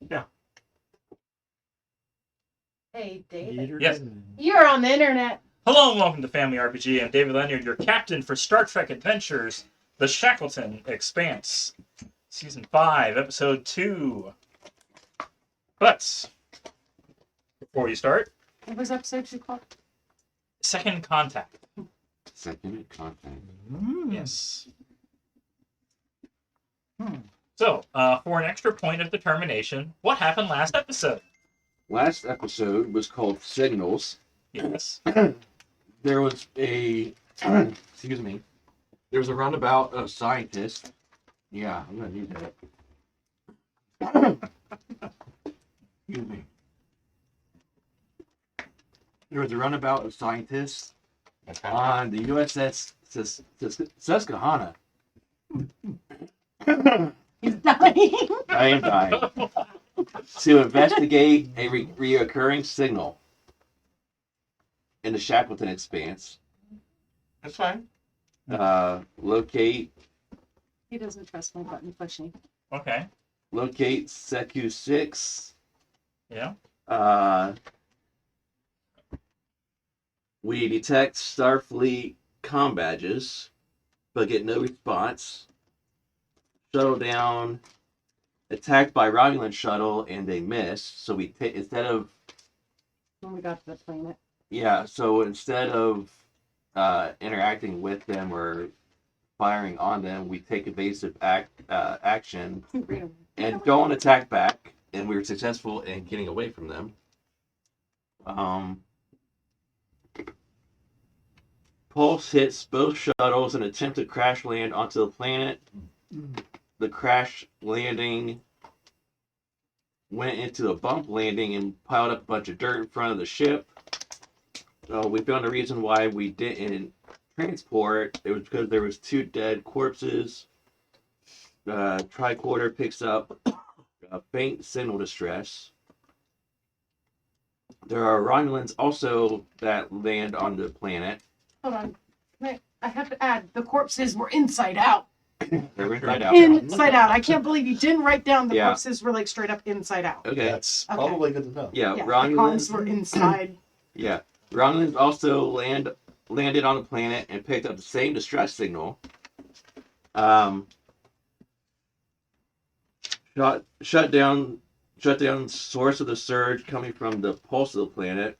Yeah. Hey, David. Yes. You're on the internet. Hello and welcome to Family RPG. I'm David Leonard, your captain for Star Trek Adventures, The Shackleton Expanse, Season 5, Episode 2. But, before you start, What was episode 2 called? Second Contact. Second contact. Yes. So, for an extra point of determination, what happened last episode? Last episode was called Signals. Yes. There was a excuse me. There was a roundabout of scientists. Yeah, I'm gonna need that. Excuse me. There was a roundabout of scientists on the USS Susquehanna. He's dying. I am dying. To investigate a reoccurring signal in the Shackleton Expanse. That's fine. Locate He doesn't trust my button pushing. Okay. Secu 6. Yeah. We detect Starfleet comm badges, but get no response. Shuttle down, attacked by Romulan shuttle, and they miss. So we instead of When we got to the planet. instead of interacting with them or firing on them, we take evasive action and go on attack back, and we were successful in getting away from them. Pulse hits both shuttles and attempt to crash land onto the planet. The crash landing went into a bump landing and piled up a bunch of dirt in front of the ship. We found a reason why we didn't transport. It was because there was 2 dead corpses. Tricorder picks up a faint signal distress. There are Romulans also that land on the planet. Hold on. Wait, I have to add, the corpses were inside out. They're inside out. Inside out. I can't believe you didn't write down the Yeah. corpses were like straight up inside out. Okay. That's Okay. probably good to know. Yeah, Yeah, the comms Romulans. were inside. Yeah, Romulans also landed on the planet and picked up the same distress signal. Shut down source of the surge coming from the pulse of the planet.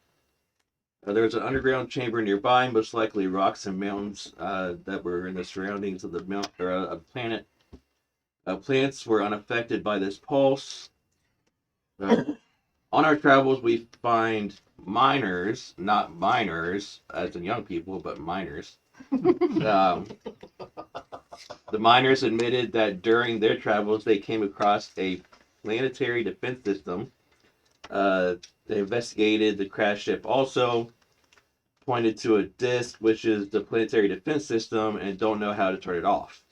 There's an underground chamber nearby, most likely rocks and mountains that were in the surroundings of the planet. Plants were unaffected by this pulse. On our travels, we find miners, not minors, as in young people, but miners. The miners admitted that during their travels, they came across a planetary defense system. They investigated the crash ship also, pointed to a disc, which is the planetary defense system, and don't know how to turn it off.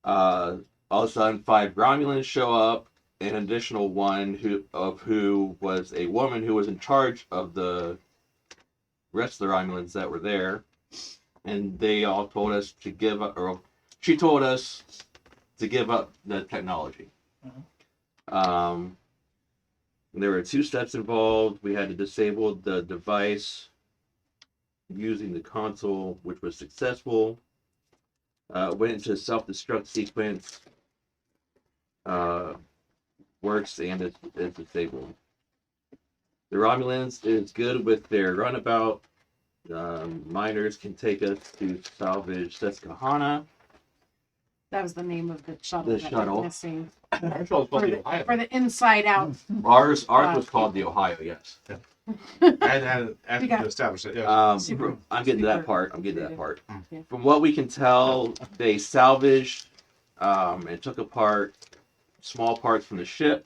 All of a sudden, 5 Romulans show up, an additional one who was a woman who was in charge of the rest of the Romulans that were there, and they all told us to give up, or she told us to give up the technology. There were 2 steps involved. We had to disable the device using the console, which was successful. Went into self-destruct sequence. Works and is disabled. The Romulans is good with their runabout. Miners can take us to salvage Susquehanna. That was the name of the shuttle. The that shuttle. Was missing. Our show's For called the, the Ohio. for the inside out. Ours was called the Ohio, yes. I had We got- to establish it. Yeah. Super- I'm getting to that super part. I'm getting to that creative. part. Yeah. From what we can tell, they salvaged and took apart small parts from the ship.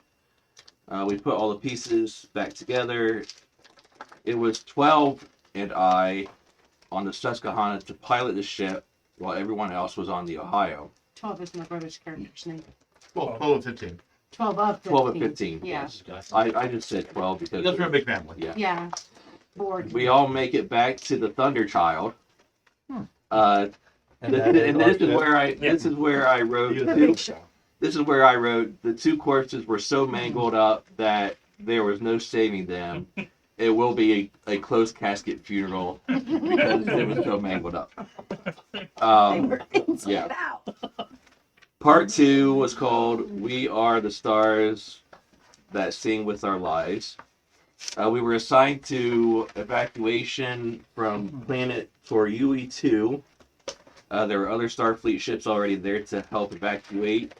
We put all the pieces back together. It was 12 and I on the Susquehanna to pilot the ship while everyone else was on the Ohio. 12 is my brother's character's name. Well, 12 and 15. 12 of 15. 12 and 15. Yeah. Yes. I just said 12 because That's from a big family. yeah. Yeah. Bored. We all make it back to the Thunder Child. Hmm. And that is this our is where I Yeah. this is where I wrote Yeah. to. this is where I wrote, the 2 corpses were so mangled up that there was no saving them. It will be a closed casket funeral because it was so mangled up. They Um, were inside yeah. out. Part 2 was called We Are the Stars That Sing With Our Lives. We were assigned to evacuation from planet Toryui 2. There were other Starfleet ships already there to help evacuate.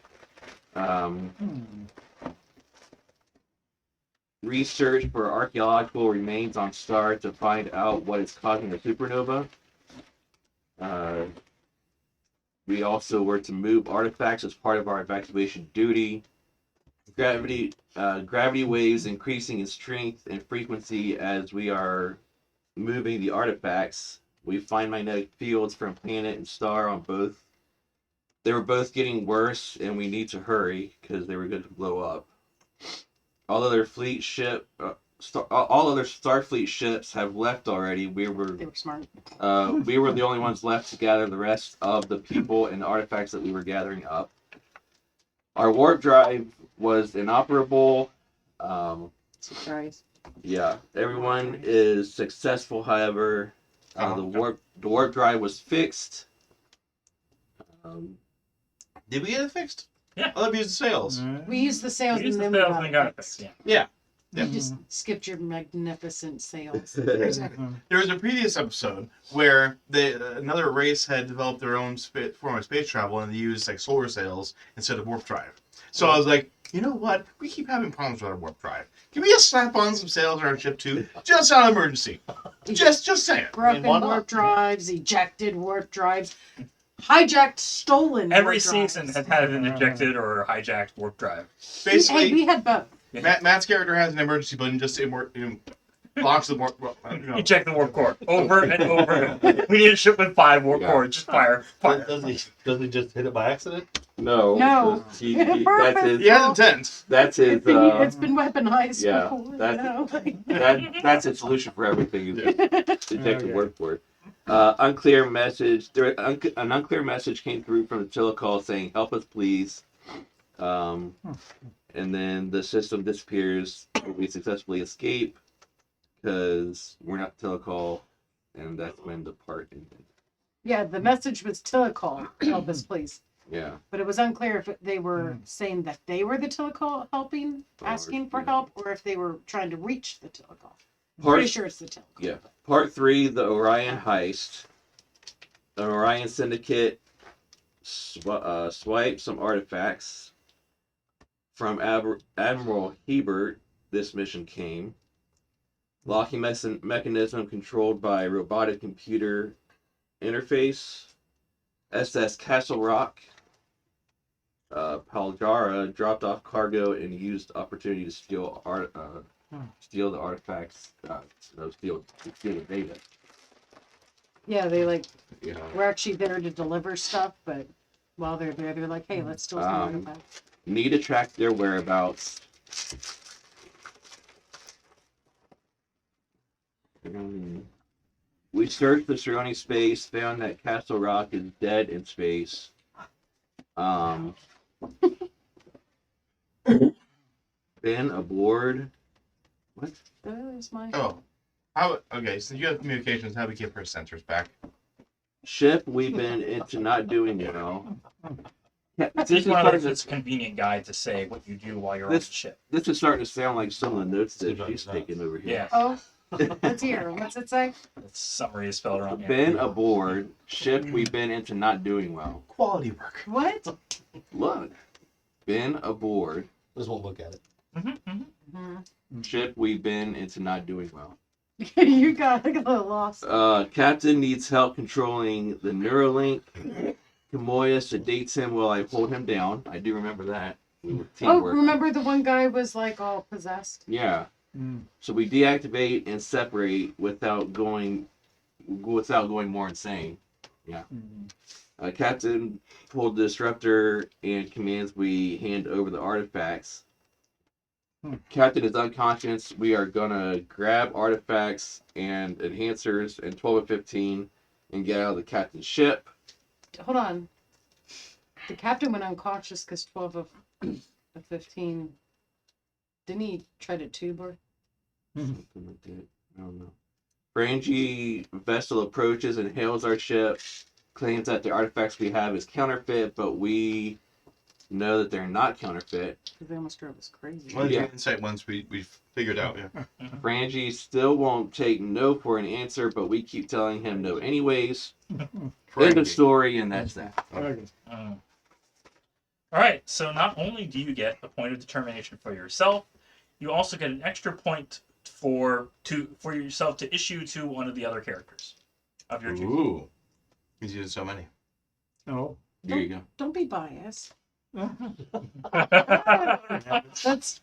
Research for archaeological remains on star to find out what is causing the supernova. We also were to move artifacts as part of our evacuation duty. Gravity waves increasing in strength and frequency as we are moving the artifacts. We find magnetic fields from planet and star on both. They were both getting worse, and we need to hurry because they were going to blow up. All other Starfleet ships have left already. They were smart. We were the only ones left to gather the rest of the people and the artifacts that we were gathering up. Our warp drive was inoperable. Surprise. Yeah, everyone is successful. However, the warp drive was fixed. Did we get it fixed? Yeah. I thought we used the sails. We used the sails We used and the then sails and got it fixed, yeah. Yeah. You just skipped your magnificent sails. There was a previous episode where another race had developed their own form of space travel, and they used like solar sails instead of warp drive. So I was like, you know what? We keep having problems with our warp drive. Can we just slap on some sails on our ship too, just out of emergency? Just saying. Broken why not? warp drives, ejected warp drives, hijacked, stolen. Every warp season drives. has had an ejected or hijacked warp drive. Basically, Hey, we had both. Matt's character has an emergency button just blocks the warp. Eject the warp core over and over. We need a ship with 5 warp cores. Just fire. Does he just hit it by accident? No. No. That's his. He has intent. That's his. It's been weaponized yeah, before. that's that's his solution for everything. Is eject the warp core. Unclear message. An unclear message came through from the telecall saying, "Help us, please." And then the system disappears. We successfully escape because we're not telecall, and that's when the part ended. Yeah, the message was telecall. Help us, please. Yeah. But it was unclear if they were saying that they were the telecall helping, asking for help, or if they were trying to reach the telecall. Pretty sure it's the telecall. Yeah. Part 3, the Orion heist. The Orion Syndicate swiped some artifacts from Admiral Hebert. This mission came. Locking mechanism controlled by robotic computer interface. SS Castle Rock. Paljara dropped off cargo and used opportunity to steal the artifacts. Steal the data. Yeah, they Yeah. were actually there to deliver stuff, but while they're there, they're like, hey, let's steal some artifacts. Need to track their whereabouts. We searched the surrounding space, found that Castle Rock is dead in space. Been aboard. What? There's my... Oh. Okay, so you have communications. How do we get her sensors back? Ship we've been into not doing well. Yeah, This this is is one of starting those that's to, a convenient guide to say what you do while you're on the ship. this is starting to sound like some of the notes that she's taking over here. Yeah. Oh, let's hear. What's it say? The summary is spelled wrong. Yeah. Been aboard. Ship we've been into not doing well. Quality work. What? Look. Been aboard. Just won't look at it. Ship we've been into not doing well. You got a little lost. Captain needs help controlling the Neuralink. Kamoya sedates him while I hold him down. I do remember that. We were Oh, teamwork. remember the one guy was like all possessed? Yeah. So we deactivate and separate without going more insane. Yeah. Captain pulled the disruptor and commands we hand over the artifacts. Captain is unconscious. We are gonna grab artifacts and enhancers in 12 and 15 and get out of the captain's ship. Hold on. The captain went unconscious because 12 of 15. Didn't he try to tube her? Something like that. I don't know. Frangie vessel approaches and hails our ship, claims that the artifacts we have is counterfeit, but we know that they're not counterfeit. Because they almost drove us crazy. One of the Yeah. insight ones we figured out. Yeah. Frangie still won't take no for an answer, but we keep telling him no anyways. End of story, and that's that. Okay. All right. So not only do you get a point of determination for yourself, you also get an extra point for yourself to issue to one of the other characters of your choosing. Ooh. He's using so many. Oh. There you go. Don't be biased. Nepotism. That's.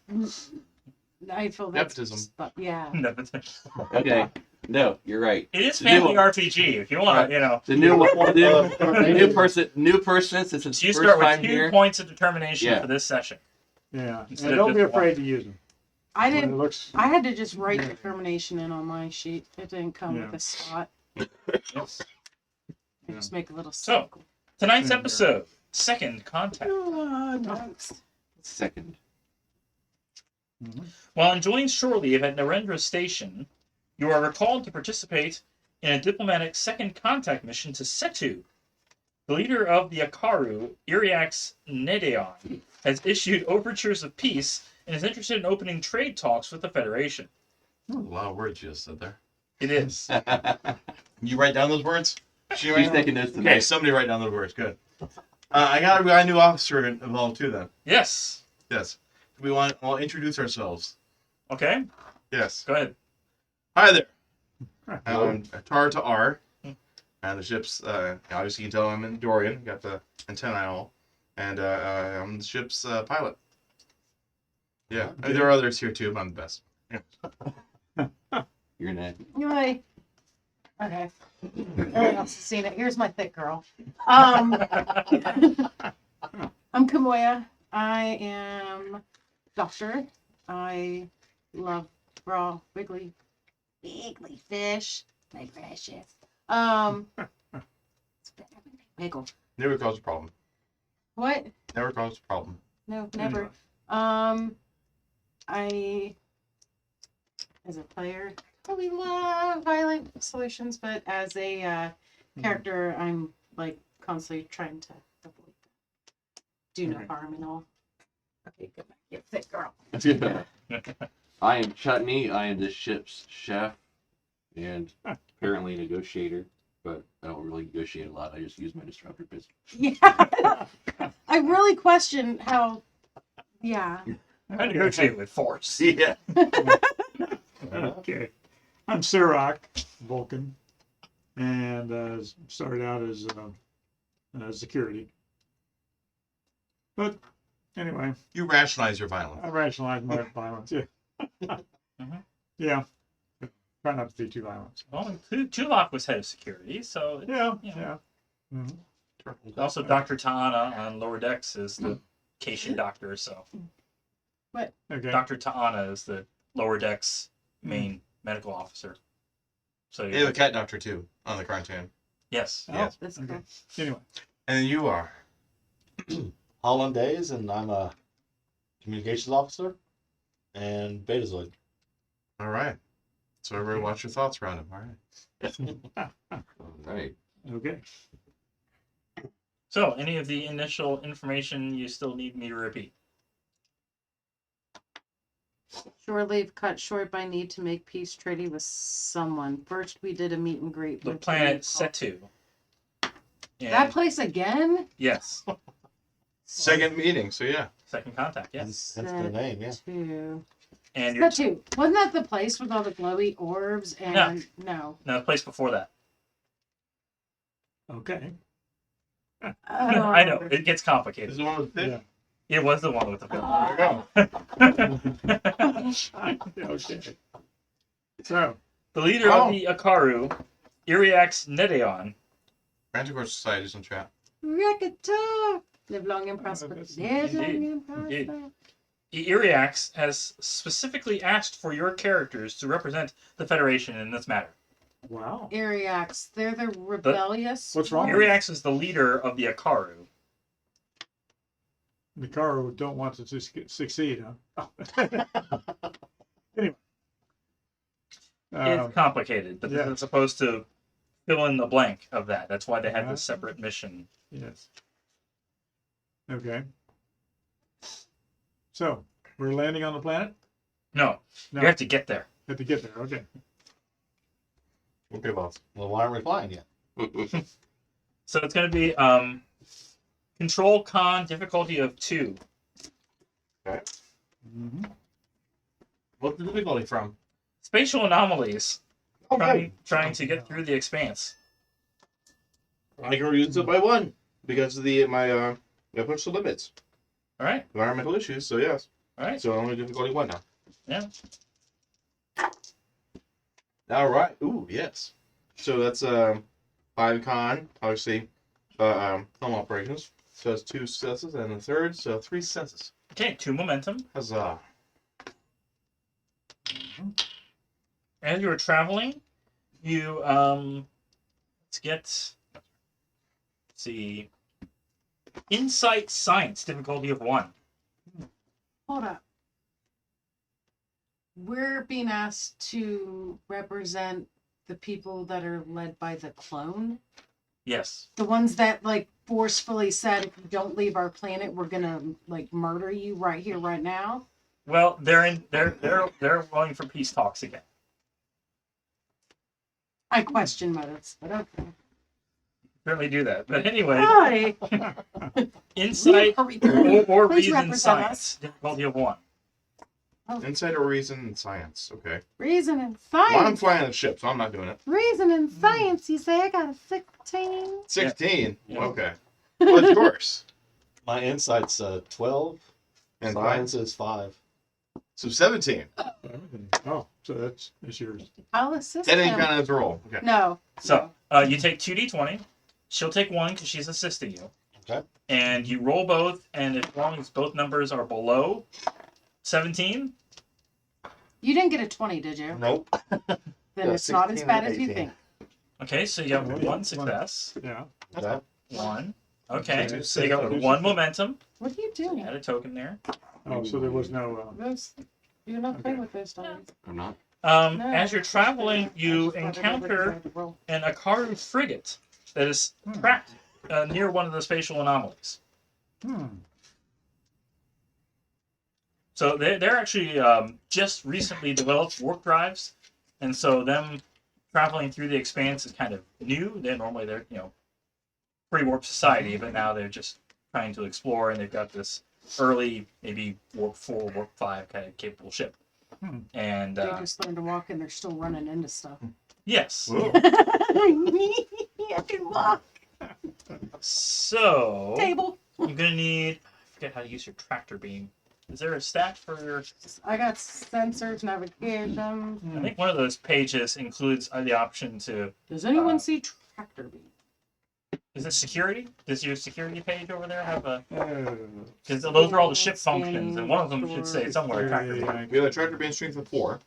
I feel that's. Nepotism. Yeah. Okay. No, you're right. It is The new family one. RPG. If you want to, you know. The new new person since it's So you first start with time 2 here. points of determination Yeah. for this session. Yeah. Instead And of don't be just afraid to use them. I When it didn't. looks. I had to just write determination in on my sheet. It didn't come Yeah. with a spot. Yes. I just make a little So- circle. Tonight's Yeah. episode, Second Contact. Second. While enjoying shore leave at Narendra Station, you are recalled to participate in a diplomatic second contact mission to Setu. The leader of the Akaru, Iryax Nedaon, has issued overtures of peace and is interested in opening trade talks with the Federation. A lot of words you just said there. It is. You write down those words? She She's write down? taking notes Okay, tonight. somebody write down those words. Good. I got a new officer involved too. Then Yes. yes, I'll introduce ourselves. Okay, Yes. go ahead. Hi there. I'm Tar to R. And the ship's obviously you can tell I'm in Dorian. Got the antennae and all, and I'm the ship's pilot. Yeah, Okay. there are others here too, but I'm the best. You're not. You're like, okay. Everyone else has seen it. Here's my thick girl. I'm Kamoya. I am doctor. I love raw wiggly fish. My precious. Pickle. Never caused a problem. What? Never caused a problem. No, never. I, as a player, probably love violent solutions, but as a character, I'm like constantly trying to avoid that. Do no Okay. harm and all. Okay, good. Get thick, girl. I am Chutney. I am the ship's chef and apparently negotiator, but I don't really negotiate a lot. I just use my disruptor pistol. Yeah. I really question how. Yeah. I negotiate with force. Yeah. Okay. I'm Sirach, Vulcan, and started out as security. But anyway, You rationalize your violence. I rationalized my violence. Yeah. Mhm. Yeah. Try not to be too violent. Well, Tulok was head of security, so Yeah. Yeah. Yeah. Mhm. also Dr. Ta'ana on lower decks is the Cation doctor, so Okay. Dr. Ta'ana is the lower decks main medical officer. So They have a cat doctor too on the cartoon. yes. Oh, Yes. That's okay. cool. Anyway. And you are. Hollandaise, and I'm a communications officer and Betazoid. All right. So everybody watch your thoughts around him. All right. All right. Okay. So any of the initial information you still need me to repeat? Shore leave cut short by need to make peace treaty with someone. First, we did a meet and greet The with planet the- Setu. That And place again? yes. Second meeting. So yeah. Second contact, yes. That's the name, yeah. Two. And you're Setu. Wasn't that the place with all the glowy orbs and no? no, the place before that. Okay. I know, it gets This complicated. is the one with the fish. Yeah. It was the one with the film. Okay. So, The leader of the Akaru, Iryax Nedaon, Ranticore Society's in chat. Rakata. Live long and prosper. Yes, Live long indeed. and prosper. Indeed. Iryax has specifically asked for your characters to represent the Federation in this matter. wow. Iryax. They're the rebellious. What's wrong? ones? Iryax is the leader of the Akaru. The car don't want to succeed, huh? Anyway. It's complicated, but yeah. this is supposed to fill in the blank of that. That's why they have Uh-huh. this separate mission. Yes. Okay. So, we're landing on the planet? No, No. you have to get there. Have to get there. Okay. Okay, boss. Well, why aren't we flying yet? So it's going to be control con difficulty of 2. Mm-hmm. What's the difficulty from? Spatial anomalies. Okay. Trying to get through the expanse. I can reduce it by 1 because of my push the limits. All right. Environmental issues, so yes. All right. So only difficulty 1 now. Yeah. All right. Ooh, yes. So that's 5 con, obviously, home operations. So that's 2 successes, and the third, so 3 successes. Okay. 2 momentum. Huzzah. As you were traveling, you let's get. Let's see. Insight science difficulty of 1. Hold up. We're being asked to represent the people that are led by the clone. Yes. The ones that like forcefully said, if you don't leave our planet, we're gonna like murder you right here, right now. Well, they're going for peace talks again. I question motives, but okay. Certainly do that. But anyway, Hi. insight or Please reason represent science us. difficulty of 1. Insight or reason and science. Okay. Reason and Well, I'm science. flying the ship, so I'm not doing it. Reason and science. You say I got a 16. 16. Yeah. Okay. What's yours? My insight's 12. And Science is 5. So 17. Oh, so that's yours. I'll assist That ain't him. kind of a roll. Okay. No. So you take 2d20. She'll take 1 because she's assisting you. Okay. And you roll both, and as long as both numbers are below 17, You didn't get a 20, did you? Nope. Then Yeah, it's not as 16 bad and as you 18. think. okay, so you have Oh, yeah. 1 success. Yeah. Okay. 1. Okay, Okay. so you got 1 momentum. What are you doing? Add a token there. Oh, so there was no. Those, you're not playing Okay. with those dice. I'm not. No. As you're traveling, you I just thought encounter everybody had to roll. an Akaru frigate that is trapped near one of the spatial anomalies. So they're actually just recently developed warp drives, and so them traveling through the expanse is kind of new. They're pre-warp society, but now they're just trying to explore, and they've got this early maybe warp 4, warp 5 kind of capable ship. And They just learned to walk and they're still running into stuff. yes, Whoa. I can walk. so Table. I'm gonna need. I forget how to use your tractor beam. Is there a stat for your? I got sensors, navigation. I think one of those pages includes the option to. Does anyone see tractor beam? Is it security? Does your security page over there have a? Uh, Because those are all the ship functions, and one of them should say somewhere tractor beam. We have a tractor beam strength of 4.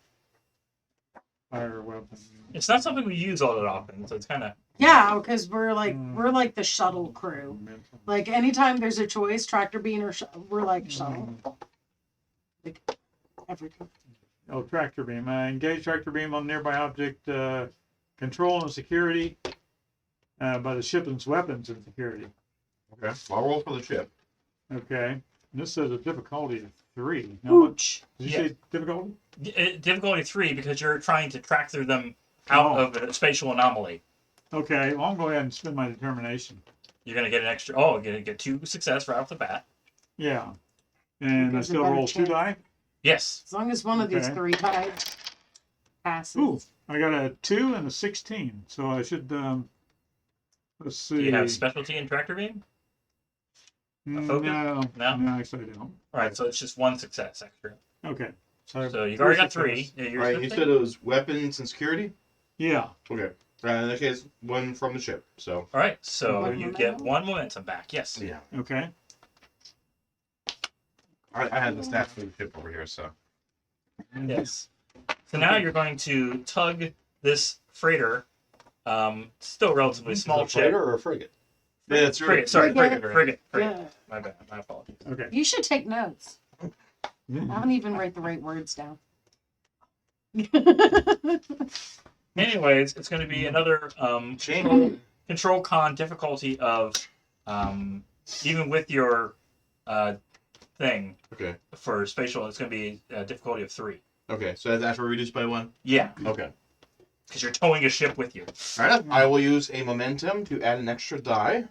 Fire weapon. It's not something we use all that often, so it's kind of. Yeah, because we're like the shuttle crew. Mental. Like anytime there's a choice, tractor beam or we're like shuttle. Like every time. Oh, tractor beam. Engage tractor beam on nearby object. Control and security by the ship's weapons and security. Okay. I'll roll for the ship. Okay. And this says a difficulty of 3. Now, what, Ooch. did you Yeah. say difficulty? Difficulty 3 because you're trying to track through them out of a spatial anomaly. Okay. Well, I'm going ahead and spend my determination. You're gonna get an extra. Oh, you're gonna get 2 success right off the bat. Yeah. And I Gives a still better roll 2 chance. die. Yes. As long as one of these Okay. 3 dies passes. Ooh, I got a 2 and a 16. So I should, let's see. Do you have specialty in tractor beam? focus? No, No? no, actually I don't. All right, so it's just 1 success extra. Okay. So, So you've already got 3. success. Yeah, All you're right. You assisting? said it was weapons and security? Yeah. Okay. In that case, 1 from the ship. So. All right, so One you momentum? get 1 momentum back. Yes. Yeah. Okay. I had the stats for the ship over here, so. Yes. So now you're going to tug this freighter, still relatively Is it small a freighter ship, or a frigate? Yeah, that's right. Frigate. Sorry, Frigate. frigate. Yeah. My bad. My apologies. Okay. You should take notes. I don't even write the right words down. Anyways, it's going to be another Shame. control con difficulty of even with your thing Okay. for spatial, it's going to be a difficulty of 3. Okay. So that's after reduced by 1. Yeah, Okay. because you're towing a ship with you. All right. I will use a momentum to add an extra die.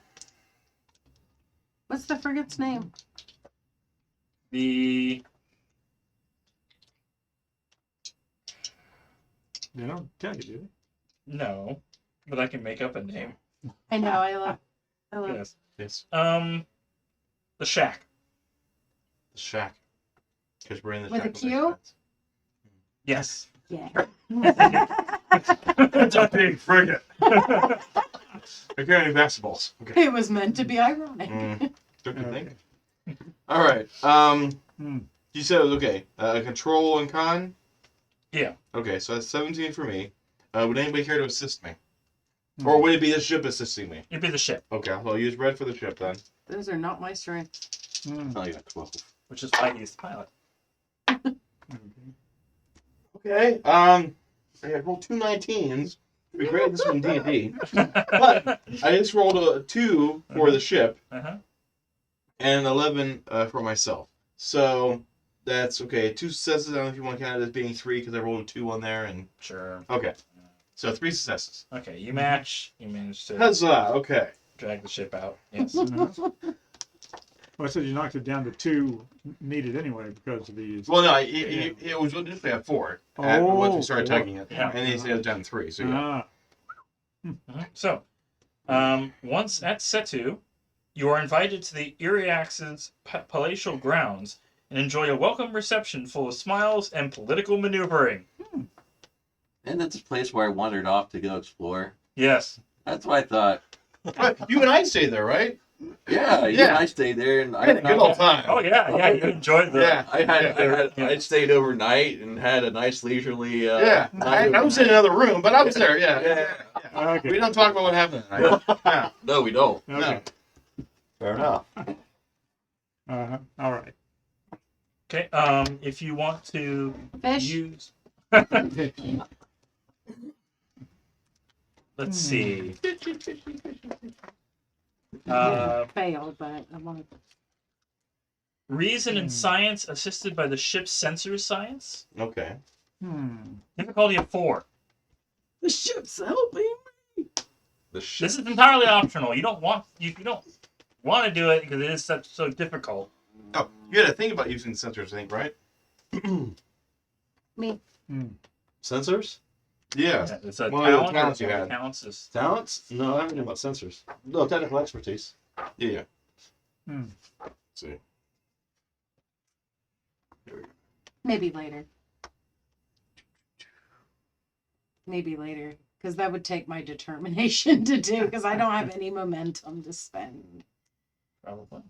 What's the frigate's name? The They don't tell you, do no, but I can make up a name. I know. I love. Yes. Yes. The shack. The shack. Because we're in the With a shack. Q? Yes. Yeah. It's a big frigate. They're carrying basketballs. Okay. It was meant to be ironic. Don't you Okay. think? All right. You said it was okay. Control and con. Yeah. Okay, so that's 17 for me. Would anybody care to assist me, or would it be the ship assisting me? It'd be the ship, Okay, so I'll use red for the ship then. Those are not my strengths. Oh, you got 12. which is why I used the pilot. Okay. I rolled 2 19s. It'd be great this one D&D. But I just rolled a 2 for the ship Uh-huh. and an 11 for myself. So that's okay. 2 successes. I don't know if you want to count it as being 3 because I rolled a 2 on there. And Sure. okay, so 3 successes. Okay, you match. You managed to Huzzah! Okay. drag the ship out. Yes. Well, I said you knocked it down to 2 needed anyway because of these. Well, no, it was initially at 4 once we started tugging it, Yeah. and then it was down to 3. So yeah. So, once at Setu, you are invited to the Iryax's palatial grounds and enjoy a welcome reception full of smiles and political maneuvering. And that's a place where I wandered off to go explore. Yes. That's what I thought. But you and I stayed there, right? Yeah, Yeah. and I stayed there, and I had a good old time. Oh yeah, you enjoyed the. Yeah. I stayed overnight and had a nice leisurely. Yeah, I was in another room, but I was there. Yeah. Okay. We don't talk about what happened tonight. Yeah. No, we don't. Okay. Fair enough. All right. Okay. If you want to Fish. use. Let's see. Failed, but I want to. Reason and science assisted by the ship's sensor science. Okay. Difficulty of 4. The ship's helping. The ship. This is entirely optional. You don't want to do it because it is so difficult. Oh, you had to think about using sensors, I think, right? Me. Sensors? Yeah. Yeah, it's a One of the talent. talents you or had. talents is Talents? No, I haven't known about sensors. No, technical expertise. Yeah. Hmm. Let's see. Maybe later. Maybe later, because that would take my determination to do. Because I don't have any momentum to spend. probably.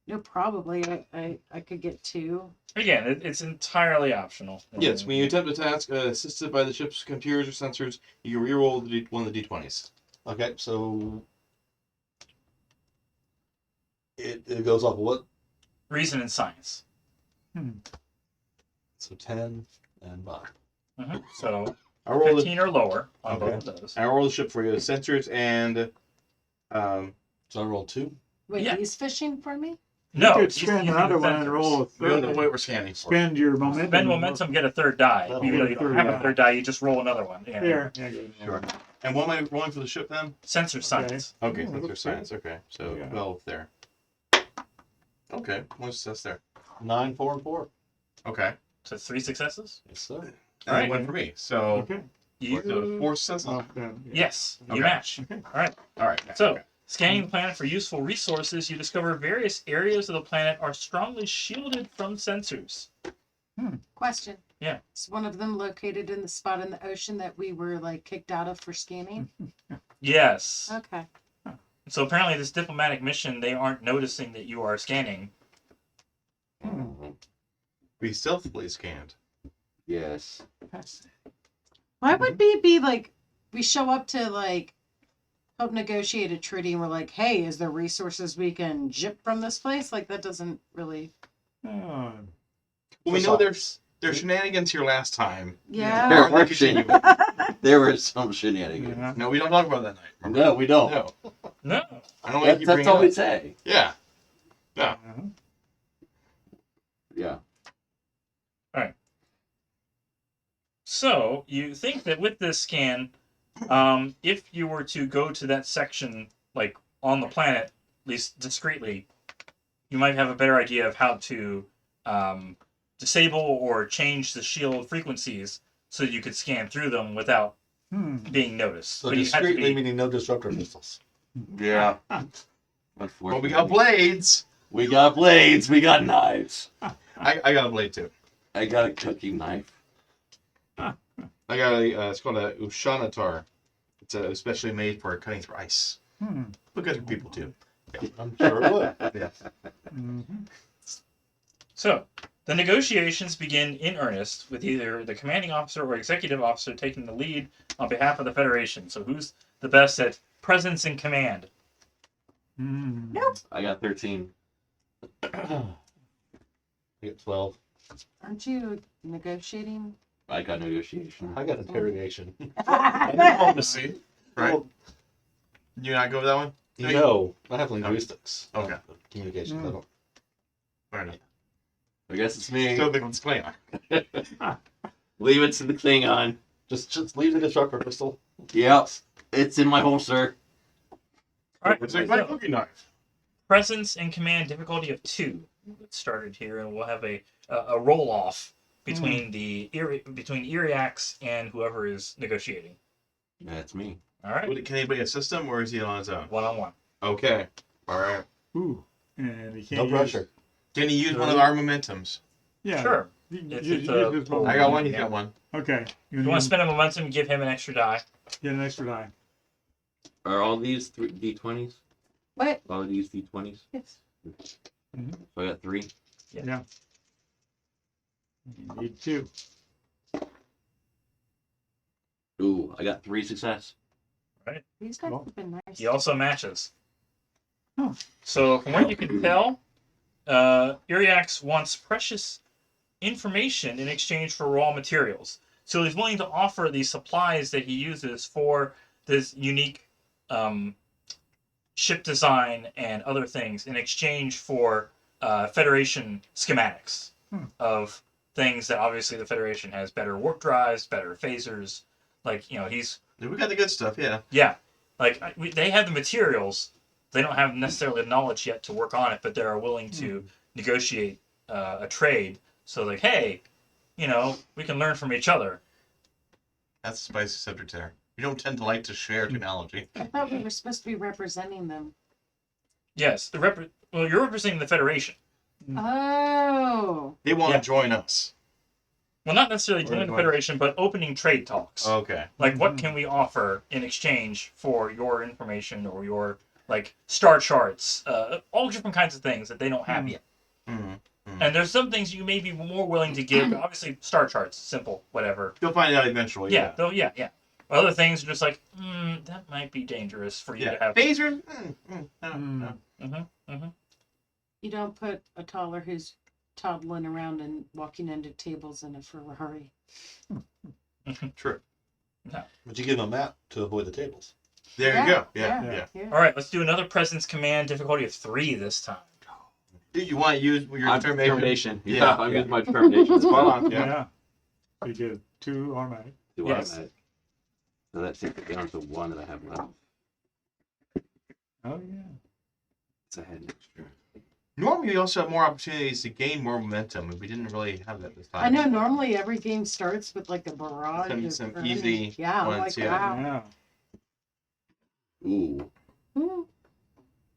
No, probably I could get 2. Again, it's entirely optional. Yes, when you attempt a task assisted by the ship's computers or sensors, you reroll one of the d20s. Okay, so it goes off of what? Reason and science. So 10 and 5. So I roll 15 or lower on Okay. both of those. I roll the ship for you. Sensors and So I rolled 2. Wait, Yeah. he's fishing for me? No, You could he's spend using another the one and sensors. roll a we don't know third. what we're scanning for. Spend your momentum. Spend momentum, get a third die. Oh, Even though you don't have a yeah. third die, you just roll another one. Yeah. There. Yeah, good. Sure. And what am I rolling for the ship then? Sensor science. Okay, Oh, sensor that's science. Okay, so Yeah. 12 there. Okay, one success there. 9, 4, and 4. Okay, So 3 successes. Yes, sir. and Alright. one for me. So Okay. You. 4 successes. Oh, yeah. Yes, you Okay. match. Okay. All right. All right. So, okay. scanning the planet for useful resources, you discover various areas of the planet are strongly shielded from sensors. Question. Yeah. Is one of them located in the spot in the ocean that we were like kicked out of for scanning? Yes. Okay. So apparently, this diplomatic mission, they aren't noticing that you are scanning. We stealthily scanned. Yes. Why would we be like, we show up to like help negotiate a treaty and we're like, hey, is there resources we can jip from this place? Like, that doesn't really. Oh, Well, we know there's shenanigans here last time. Yeah. There Aren't they were continuing? There were some shenanigans. yeah. No, we don't talk about that night. Remember? No, we don't. No. No. I don't like you That's bringing all it we up. say. Yeah. Yeah. Uh-huh. Yeah. So you think that with this scan, if you were to go to that section, like on the planet, at least discreetly, you might have a better idea of how to disable or change the shield frequencies so you could scan through them without being noticed. So But you have to discreetly be, meaning no disruptor missiles. Yeah. Unfortunately. Well, we got blades. We got blades. We got knives. I got a blade too. I got a cooking knife. I got a. It's called a Ushanatar. It's especially made for cutting through ice. Look at people too. I'm sure it would. Yeah. So the negotiations begin in earnest with either the commanding officer or executive officer taking the lead on behalf of the Federation. So who's the best at presence and command? Nope. I got 13. I get 12. Aren't you negotiating? I got negotiation. I got interrogation. Diplomacy. Right. Well, You not go with that one? no, I have linguistics. Okay. Communications. I don't. Fair enough. I guess it's me. Still think it's Klingon. Leave it to the Klingon. Just leave the disruptor pistol. Yep. It's in my holster. All right. It's like my cooking knife. Presence and command difficulty of 2. It started here, and we'll have a roll off between between Iryax and whoever is negotiating. That's me. All right, Can anybody assist him, or is he on his own? 1-on-1. Okay. All right. Ooh. And you No can't pressure. Can he use one of our momentums? Yeah. Sure. You can It's- use- it's use a- his roll. I got one. He's got one. Okay. You want to spend a momentum, give him an extra die. Get an extra die. Are all these D20s? What? All of these D20s? Yes. So I got 3. Yeah. You need 2. Ooh, I got 3 success. These guys Well, have been nice. He also matches. Oh. So from what you can tell, Iryax wants precious information in exchange for raw materials. So he's willing to offer these supplies that he uses for this unique ship design and other things in exchange for Federation schematics of things that obviously the Federation has better warp drives, better phasers. Like, he's We got the good stuff. Yeah. yeah, like they have the materials. They don't have necessarily the knowledge yet to work on it, but they are willing to negotiate a trade. So like, hey, we can learn from each other. That's a spicy subject there. We don't tend to like to share technology. I thought we were supposed to be representing them. Yes, you're representing the Federation. Oh. They want Yeah. to join us. Well, not necessarily Or joining the advice. Federation, but opening trade talks. Okay. Like, what can we offer in exchange for your information or your star charts? All different kinds of things that they don't have yet. Mm-hmm. And there's some things you may be more willing to give. Obviously, star charts, simple, whatever. You'll find out eventually. Yeah, though, yeah. Other things are just like, that might be dangerous for you to have. Phasers. You don't put a toddler who's toddling around and walking into tables in a Ferrari. True. But you give them a map to avoid the tables. There you go. Yeah. All right, let's do another presence command difficulty of 3 this time. You want to use your determination? Determination. Yeah. Yeah, I'm using my determination. Spot on. Yeah. Yeah. So you get 2 automatic. Do Yes. automatic. So that takes it down to 1 that I have left. Oh yeah. So I had an extra. Normally, we also have more opportunities to gain more momentum, and we didn't really have that this time. I know normally every game starts with like a barrage. Some of easy yeah, I'm ones, like, yeah. wow. Yeah. Ooh, Mm,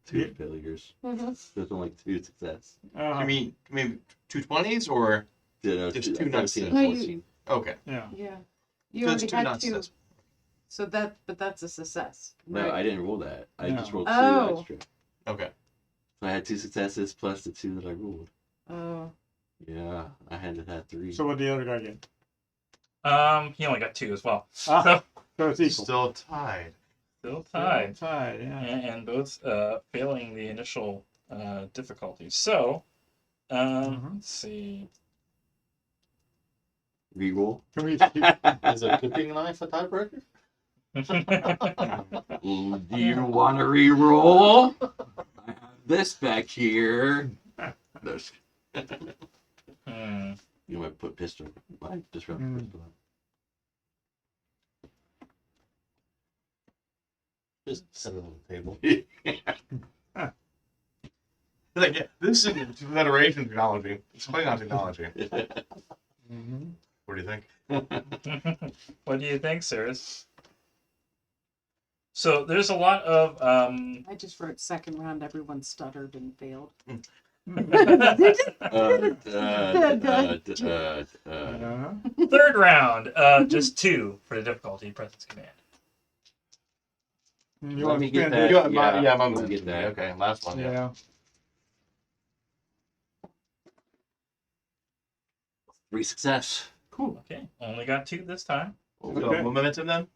2 Yeah. failures. mhm. There's only 2 success. I mean, maybe 220s or No, Just 2, 2 13 and No, you- 14. okay. Yeah. Yeah. You So it's already 2 had non-successful. 2. So that's a success. No, right? I didn't roll that. I just No. rolled 2 Oh. extra. Okay. So I had 2 successes plus the 2 that I rolled. Oh. Yeah, I had 3. So what the other guy get? He only got 2 as well. Ah. So So it's equal. Still tied. Still tied. Tied, yeah. And both failing the initial difficulty. So, let's see. Reroll. Can we Is a cooking knife a tiebreaker? Ooh, do you want to reroll? I have this back here. There's... Hmm. You might put pistol. Disrupt pistol. Just set it on the table. Like, yeah, this isn't Federation technology. It's Klingon technology. Mhm. What do you think? What do you think, sirs? So there's a lot of I just wrote second round. Everyone stuttered and failed. third round. Just 2 for the difficulty. Presence command. You Let want me to get spend that. it? Yeah, my Let me get that. Okay, last one. Yeah. Yeah. 3 success. Cool. Okay, only got 2 this time. So, Okay. momentum then?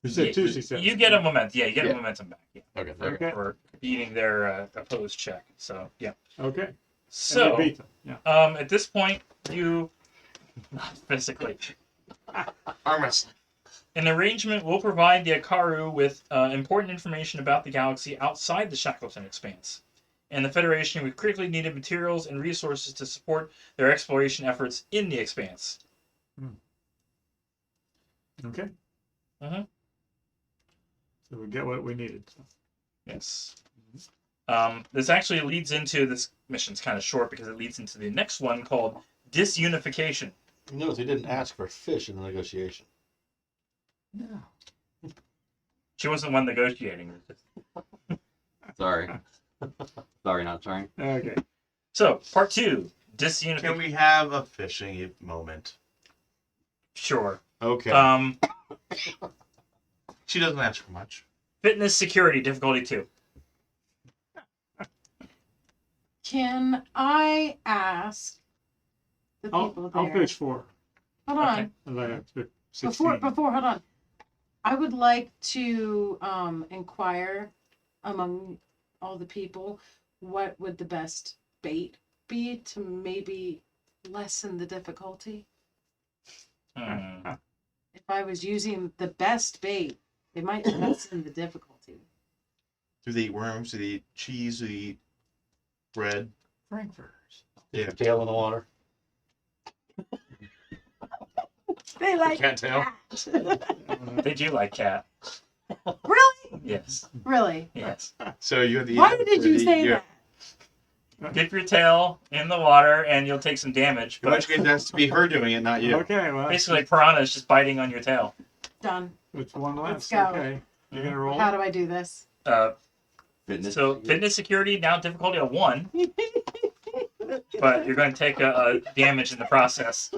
You said Yeah, 2 successes. You get a momentum. Yeah, you get Yeah. a momentum back. Yeah, Okay. Okay. for beating their opposed check. So yeah. Okay. And So you beat them. Yeah. at this point, you not physically. Arm wrestling. An arrangement will provide the Akaru with important information about the galaxy outside the Shackleton Expanse, and the Federation with critically needed materials and resources to support their exploration efforts in the Expanse. Okay. Mhm. So we get what we needed. Yes. This actually leads into this mission's kind of short because it leads into the next one called Disunification. You notice he didn't ask for fish in the negotiation. No. She wasn't the one negotiating. Sorry. Sorry, not sorry. Okay. So, part 2, Can Disunification. we have a fishing moment? Sure. Okay. She doesn't ask for much. Fitness security difficulty 2. Can I ask the people I'll there? fish 4. Hold Okay. on. And I have 16. Before, hold on. I would like to inquire among all the people what would the best bait be to maybe lessen the difficulty. Hmm. If I was using the best bait, it might lessen the difficulty. Do they eat worms? Do they eat cheese? Do they eat bread? Frankfurters. Yeah. Your tail in the water. They like Can't tell. that. They do like cat. Really? Yes. Really? Yes. So you have to eat. Why did you say yeah. that? Dip your tail in the water and you'll take some damage. In But which case, it has to be her doing it, not you. Okay, well, basically, piranha is just biting on your tail. Done. it's one less. Let's go. Okay. You're going to roll? How do I do this? Fitness. So fitness security now difficulty of 1, but you're going to take a damage in the process.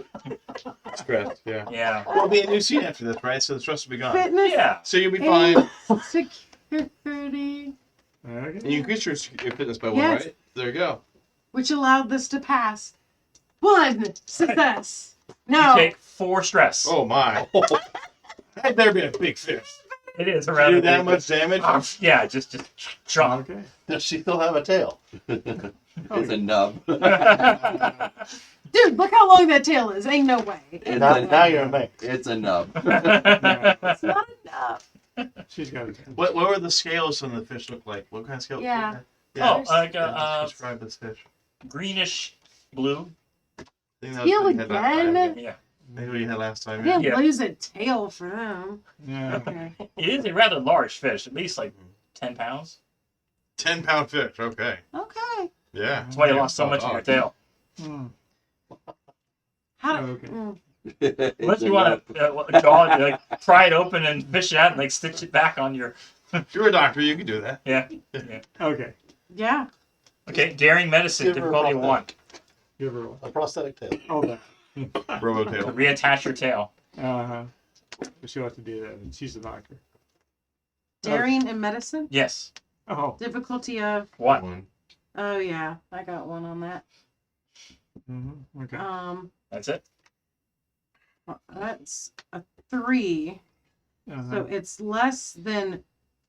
Stress. Yeah. Yeah. There'll be a new scene after this, right? So the stress will be gone. Fitness Yeah. So you'll be fine. and security, Okay. And you increase your fitness by 1, Yes. right? There you go. which allowed this to pass. 1 success. No. You take 4 stress. Oh my. That better be a big fish. It is Did around you do that much damage? Yeah, just chomp. Okay. Does she still have a tail? It's a nub. Dude, look how long that tail is. Ain't no way. It's Now, a, now you're a mate. it's a nub. It's not enough. She's got it. What were the scales on the fish look like? What kind of scales? Yeah. Oh, like Yeah, describe this fish. greenish blue. I think that Heal what you had last time. again? Yeah. I think what you had last I time. can't Yeah. lose a tail for them. Yeah. Okay. It is a rather large fish, at least like 10 pounds. 10-pound fish. Okay. Okay. Yeah. That's why you Yeah, lost so much in your dog. tail. Hmm. How do Okay. Unless you want to jaw, like, pry it open and fish it out and like stitch it back on your. If you're a doctor, you can do that. Yeah. Okay. Yeah. Okay, daring medicine, Give her a difficulty of 1. Give her a roll. A prosthetic tail. Oh, that. Robotail. Reattach your tail. Uh-huh. She'll have to do that. And she's the doctor. Daring and medicine. Yes. Oh. Difficulty of. 1. Oh yeah, I got 1 on that. Mm-hmm. Okay. That's it. That's a 3. So it's less than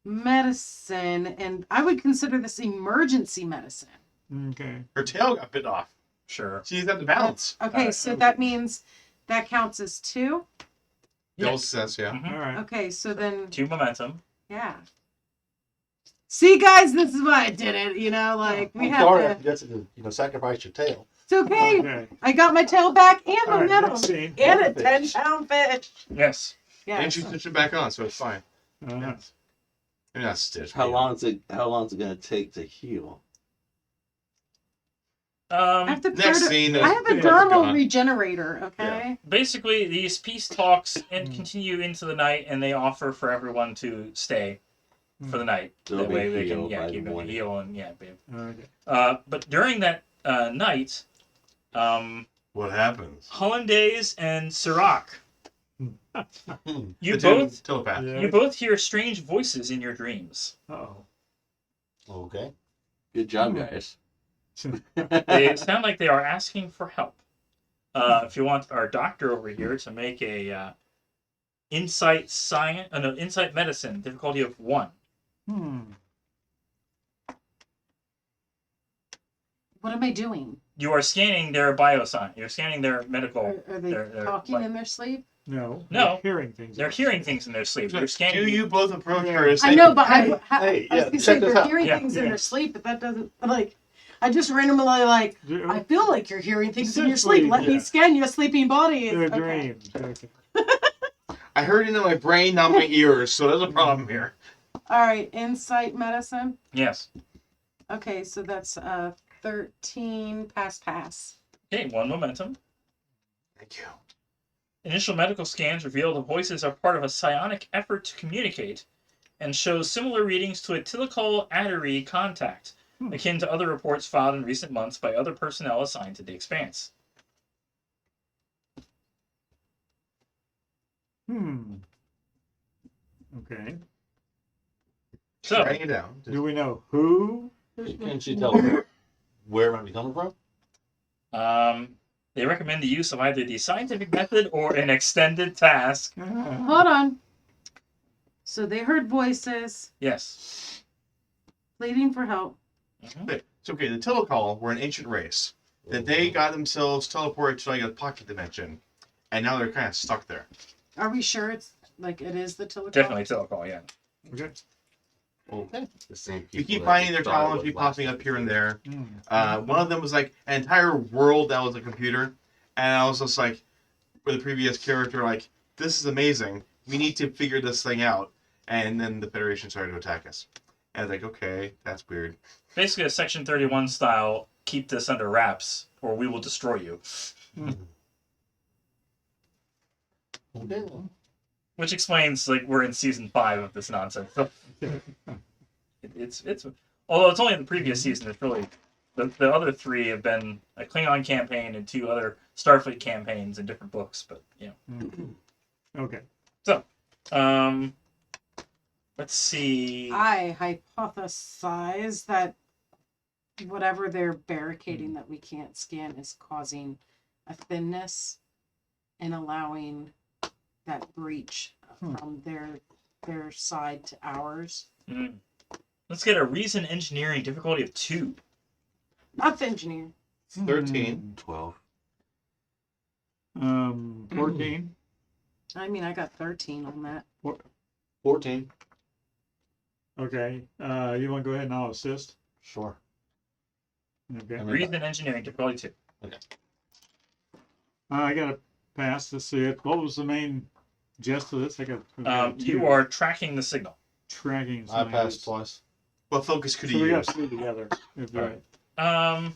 medicine, and I would consider this emergency medicine. Okay. Her tail got bit off. Sure. She's got the balance. Okay, so that means that counts as 2. Double success, yeah. Mhm. All right. Okay, so then 2 momentum. yeah. See, guys, this is why I did it. You know, like we I'm have sorry I to. forgot to sacrifice your tail. It's okay. Okay. I got my tail back and All right, momentum next scene. and a Fish. 10-pound fish. Yes. Yeah. And she stitched it back on, so it's fine. Uh-huh. Maybe not stitched. How but long is it? How long is it gonna take to heal? I have to Next put scene. I have a Yeah. dermal Gone. regenerator. Okay. Basically, these peace talks continue into the night, and they offer for everyone to stay for the night. They'll That be way they can healed by keep the them morning. heal and babe. Okay. But during that night, What happens? Hollandaise and Sirach, you The two both telepath. Yeah. you both hear strange voices in your dreams. Uh-oh. Okay. Good job, guys. They sound like they are asking for help. If you want our doctor over here to make a insight medicine difficulty of 1. What am I doing? You are scanning their bioscience. You're scanning their medical. Are they they're talking like- in their sleep? No. No. They're hearing things. They're hearing things in their sleep. You're Do scanning. you both approach her and say, I know, but Hey, I hey, was yeah, gonna say check this they're out. hearing Yeah, things in yeah. their sleep, but that doesn't like. I just randomly like. I feel like you're hearing things in your sleep. Let me Yeah. scan your sleeping body. They're Okay. dreams. Okay. I heard it in my brain, not my ears, so there's a problem here. All right, insight medicine. Yes. Okay, so that's 13 pass. Okay, 1 momentum. Thank you. Initial medical scans reveal the voices are part of a psionic effort to communicate, and shows similar readings to a Tillicol Addery contact, akin to other reports filed in recent months by other personnel assigned to the Expanse. Okay. So, Writing it down. Do we know who? Can she tell where it might be coming from? they recommend the use of either the scientific method or an extended task. Hold on. So they heard voices Yes. pleading for help. Mhm. Okay, it's okay. The Telecol were an ancient race. That they got themselves teleported to like a pocket dimension, and now they're kind of stuck there. Are we sure it's like it is the telecom? Definitely Telecol, yeah. Okay. Okay. The same You people keep that finding their thought it technology was popping last up here and there. Mm. One of them was like an entire world that was a computer, and I was just like, for the previous character, like, this is amazing. We need to figure this thing out. And then the Federation started to attack us. And I was like, okay, that's weird. Basically a Section 31 style, keep this under wraps, or we will destroy you. Okay. Which explains, like, we're in Season 5 of this nonsense. So, it's although it's only in the previous season, it's really... The other 3 have been a Klingon campaign and 2 other Starfleet campaigns in different books, but, you know. Okay. So, let's see. I hypothesize that whatever they're barricading that we can't scan is causing a thinness and allowing that breach from their side to ours. Mm. Let's get a reason engineering difficulty of 2. Not the engineer. 13. 12. 14. I mean, I got 13 on that. 14. Okay. You want to go ahead and I'll assist? Sure. Okay. I mean, Reason engineering difficulty 2. I got to pass. Let's see. What was the main gist of this? I got. You are tracking the signal. tracking. I passed twice. What focus could So he we got use? 3 together. If Right. right.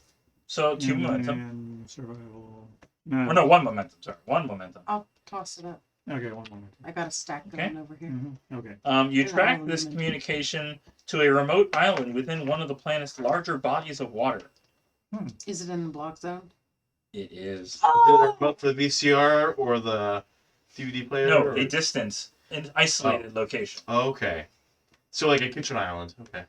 So 2 And momentum. survival. Or no, 1 momentum. Sorry, 1 momentum. I'll toss it up. Okay, 1 moment. I got a stack Okay. going over here. Okay. You Yeah, track one this momentum. communication to a remote island within one of the planet's larger bodies of water. Is it in the block zone? It is. Both the VCR or the DVD player? No, or- a distant, an isolated location. Okay. So like a kitchen island. Okay.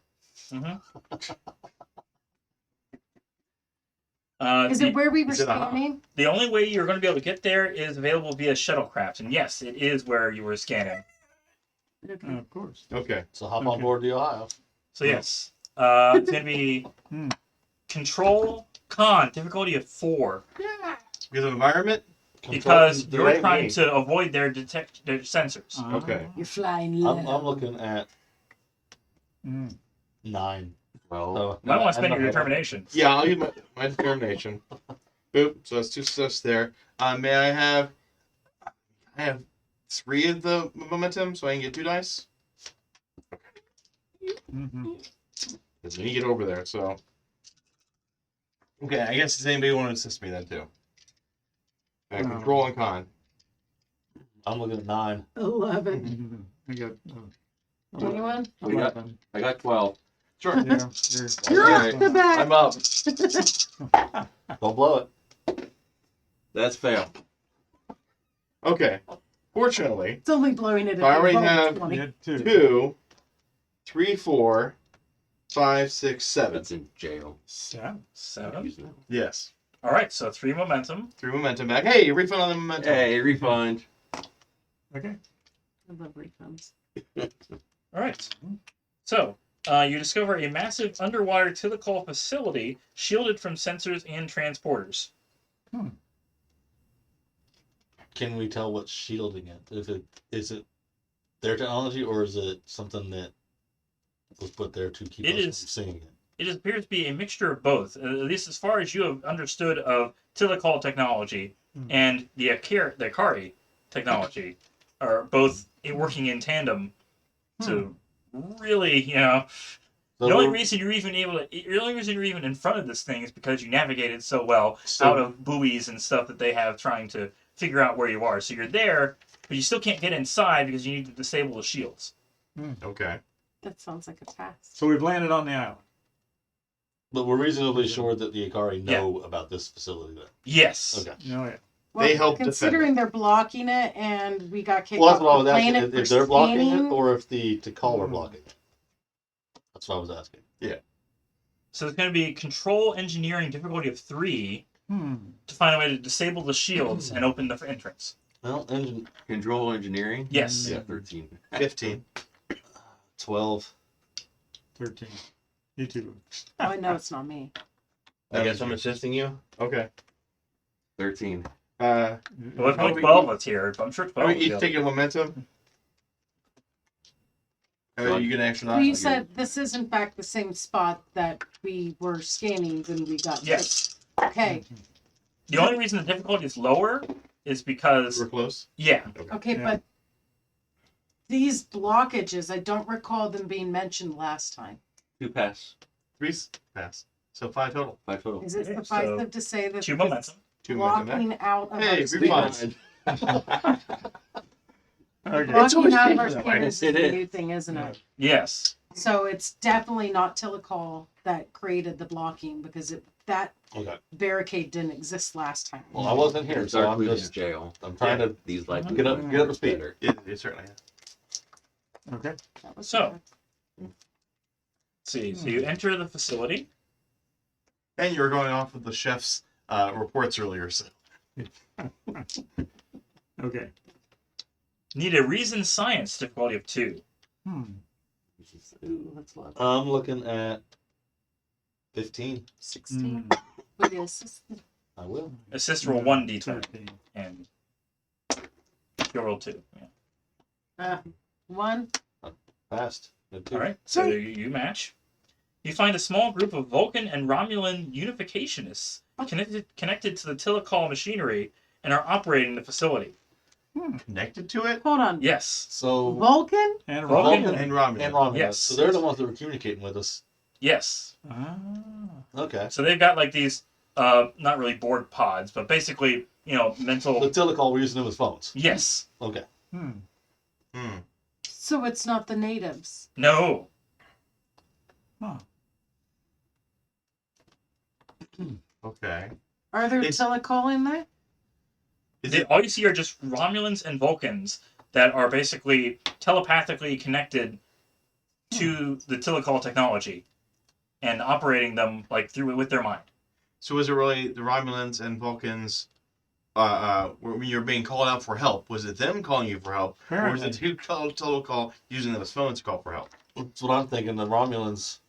Is it where we were is it a- scanning? The only way you're going to be able to get there is available via shuttlecraft, and yes, it is where you were scanning. Okay. Of course. Okay. So hop on Okay. board the Ohio. So yes, it's gonna be Hmm. control con difficulty of 4 Because of environment? because Control- you're they ain't trying me. to avoid their sensors. Okay. You're flying low. I'm looking at Mm. 9. Well, So, Might want to spend I'm your not- determination. Yeah, I'll use my determination. Boop. So that's 2 success there. May I have 3 of the momentum so I can get 2 dice? Mm-hmm. Because when you get over there, so. Okay, I guess does anybody want to assist me then too? Control and con. I'm looking at 9. 11. I got Anyone? We got- 11. I got 12. Sure. Yeah, You're Alright, off the back. I'm up. Don't blow it. That's fail. Okay. Fortunately, It's only blowing it. I already at have- 20. yeah, 2. 2, 3, 4, 5, 6, 7. That's in jail. 7. 7. Yes. All right, so 3 momentum. 3 momentum back. Hey, refund on the momentum. Hey, refund. Okay. I love refunds. All right. So you discover a massive underwater telecall facility shielded from sensors and transporters. Can we tell what's shielding it? Is it their technology or is it something that was put there to keep It us is- from seeing it? It appears to be a mixture of both, at least as far as you have understood of telecall technology and the Akari technology are both working in tandem to really, So the only we're- reason you're even in front of this thing is because you navigated so well So- out of buoys and stuff that they have trying to figure out where you are. So you're there, but you still can't get inside because you need to disable the shields. Okay. That sounds like a pass. So we've landed on the island. But we're reasonably sure that the Ikari know about this facility then. Yes. Okay. Oh, yeah. Well, They helped defend considering they're blocking it and we got kicked Well, off that's what I was the asking. planet If for they're blocking it scanning. or if the Tikal are blocking it. That's what I was asking. So it's going to be control engineering difficulty of 3 to find a way to disable the shields and open the entrance. Well, engine Control engineering? Yes. Yeah, 13. 15. 12. 13. You too. Oh, I know it's not me. I guess I'm assisting you. Okay. 13. Well, if only we- 12 let's hear, but I'm sure 12 Are we will be each able- taking momentum? Are you gonna action So you on? said this is in fact the same spot that we were scanning when we got Yes. hit. Okay. The only reason the difficulty is lower is because, We're close. yeah, Okay, Yeah. but these blockages, I don't recall them being mentioned last time. 2 pass. 3 pass. So 5 total. 5 total. Is it Okay, suffice to say that 2 it's momentum. 2 momentum back. blocking out of Hey, our skin? refund. Okay. Blocking out of our changing that skin way. is It the is. new thing, isn't Yeah. it? Yes. So it's definitely not telecall that created the blocking because that Okay. barricade didn't exist last time. Well, I wasn't here, It's so our I'm police just jail. trying to These like get up to speed. better. It certainly is. Okay. That was So- correct. Let's see. So you enter the facility. And you were going off of the chef's reports earlier, so. Okay. Need a reason science difficulty of 2. Ooh, that's low. I'm looking at 15. 16 Mm, with the assistant. I will. Assist roll 1d20 13. and you'll roll 2. Yeah. 1. Fast. All right. So you match. You find a small group of Vulcan and Romulan Unificationists connected to the telecall machinery and are operating the facility. Connected to it? Hold on. Yes. So Vulcan? And Vulcan Romulan. And Romulan. and Romulan. Yes. So they're the ones that were communicating with us. Yes. Ah. Okay. So they've got like these, not really board pods, but basically, mental. The telecall we're using them as phones. Yes. Okay. Hmm. Hmm. So it's not the natives. No. Huh. Okay. Are there It's- telecall in there? Is it? All you see are just Romulans and Vulcans that are basically telepathically connected to the telecall technology and operating them like through it with their mind. So is it really the Romulans and Vulcans when you're being called out for help? Was it them calling you for help, or was it Apparently. who total call using them as phones to call for help? That's what I'm thinking. The Romulans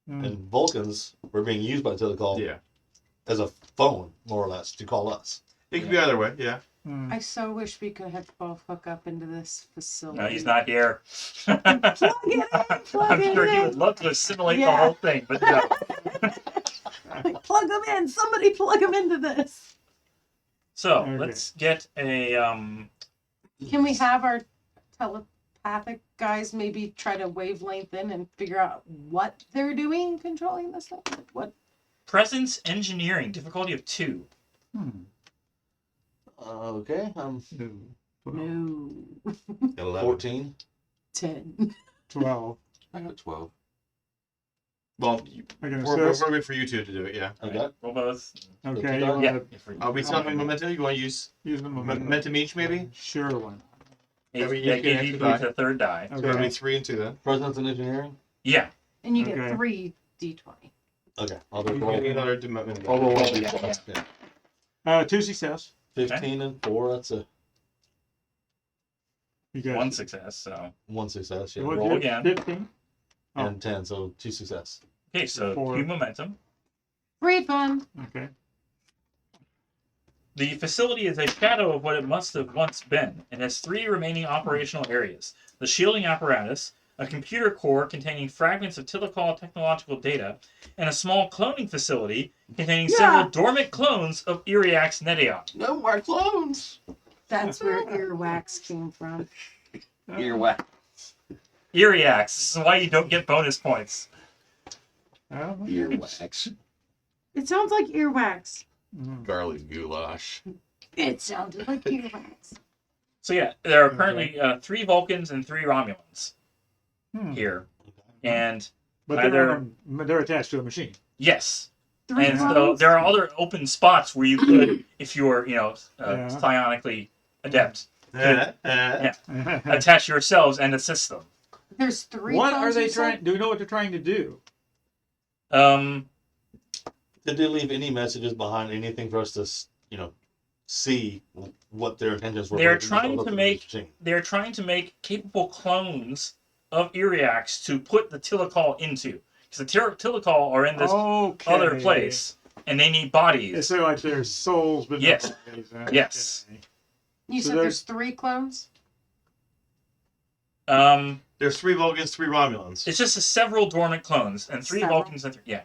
Mm. and Vulcans were being used by Telecall Yeah, as a phone, more or less, to call us. it could be either way. Yeah. Mm. I so wish we could have both hook up into this facility. No, he's not here. Plug it in, plug I'm it sure he in. would love to assimilate the Yeah. whole thing, but no. Plug them in. Somebody plug them into this. So Okay. let's get a Can we have our telepathic guys maybe try to wavelength in and figure out what they're doing controlling this thing? Like what? presence engineering difficulty of 2. Hmm. Okay, I'm No. No. 14. 10. 12. I got 12. Well, I can we're assist. waiting for you two to do it. Yeah. Okay. Roll both. Okay, you Yeah. want Yeah. to Are we talking momentum? You want to use use the momentum? momentum each, maybe? Sure one. Yeah, we That get gave an you extra die. the third die. So it'll be Okay. 3 and 2 then. Presence and engineering. Yeah. And you Okay. get 3 d20. Okay, I'll do You roll. get another momentum. I'll roll one. Yeah. Yeah. 2 success. 15 and 4. That's a You got 1 success. So 1 success. Yeah. What, roll again. 15. Oh. And 10, so 2 success. okay, so 4. 2 momentum. Free fun. Okay. The facility is a shadow of what it must have once been and has 3 remaining operational areas: the shielding apparatus, a computer core containing fragments of Telecall technological data, and a small cloning facility containing several dormant clones of Iryax Nedaon. No more clones. That's where earwax came from. Earwax. Iryax. This is why you don't get bonus points. Oh, my Earwax. It sounds like earwax. Mm. Garlic goulash. It sounded like earwax. So yeah, there are currently 3 Vulcans and 3 Romulans Hmm. here. And But either- they're attached to a machine. yes, 3 and so clones? there are other open spots where you could, if you were, Yeah. psionically adept, Yeah. attach yourselves and assist them. There's 3 What clones, are they you said? trying? Do we know what they're trying to do? Did they leave any messages behind, anything for us to, see what their intentions were? They're with trying the to make- machine? They're trying to make capable clones of Iryax to put the Telecall into, because the Telecall are in this Okay. other place, and they need It's bodies. sort of like their souls, but not Yes. bodies. Yes. Okay. You So said there's- there's 3 clones? There's 3 Vulcans, 3 Romulans. It's just several dormant clones and 3 Several? Vulcans and 3, yeah,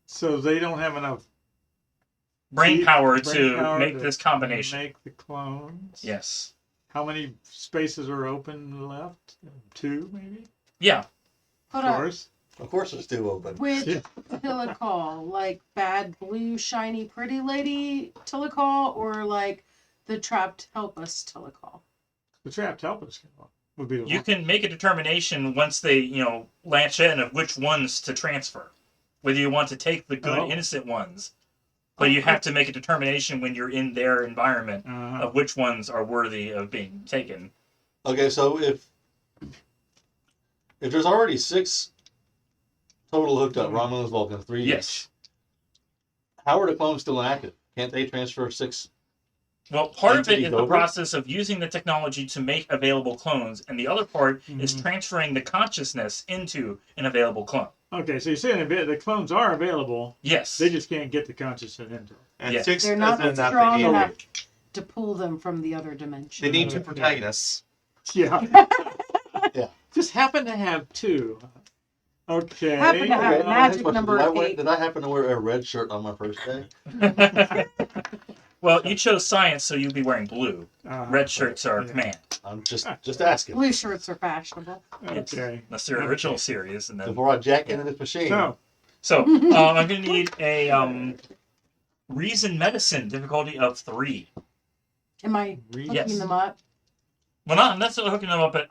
So they don't have enough brain power brain to power make to this combination. Make the clones. Yes. How many spaces are open left? 2, maybe. Yeah. Hold Of on. course. Of course, it's still open. Which Yeah. telecall? Like bad blue shiny pretty lady telecall or like the trapped help us telecall? The trapped helpers would be the You one. can make a determination once they, latch in of which ones to transfer. Whether you want to take the good, Oh. innocent ones. But you have to make a determination when you're in their environment of which ones are worthy of being taken. Okay, so if there's already 6 total hooked up, Romulans, Vulcans, 3 each, Yes. how are the clones still active? Can't they transfer 6? Well, part of it Entities is the over? process of using the technology to make available clones, and the other part is Mhm. transferring the consciousness into an available clone. Okay, so you're saying the clones are available. Yes. They just can't get the consciousness into them. And Yeah. 6 They're not as in that strong they need- enough to pull them from the other dimension. They need 2 Okay. protagonists. Yeah. Yeah. Just happen to have 2. Okay. Happen to have Okay, magic next question. number Did I 8. Did I happen to wear a red shirt on my first day? Well, you chose science, so you'll be wearing blue. Red shirts are Yeah. command. I'm just asking. Blue shirts are fashionable. Okay. That's their original series, and then Before I jack into this machine. So, I'm going to need a reason medicine difficulty of 3. Am I hooking Yes. them up? Well, not necessarily hooking them up, but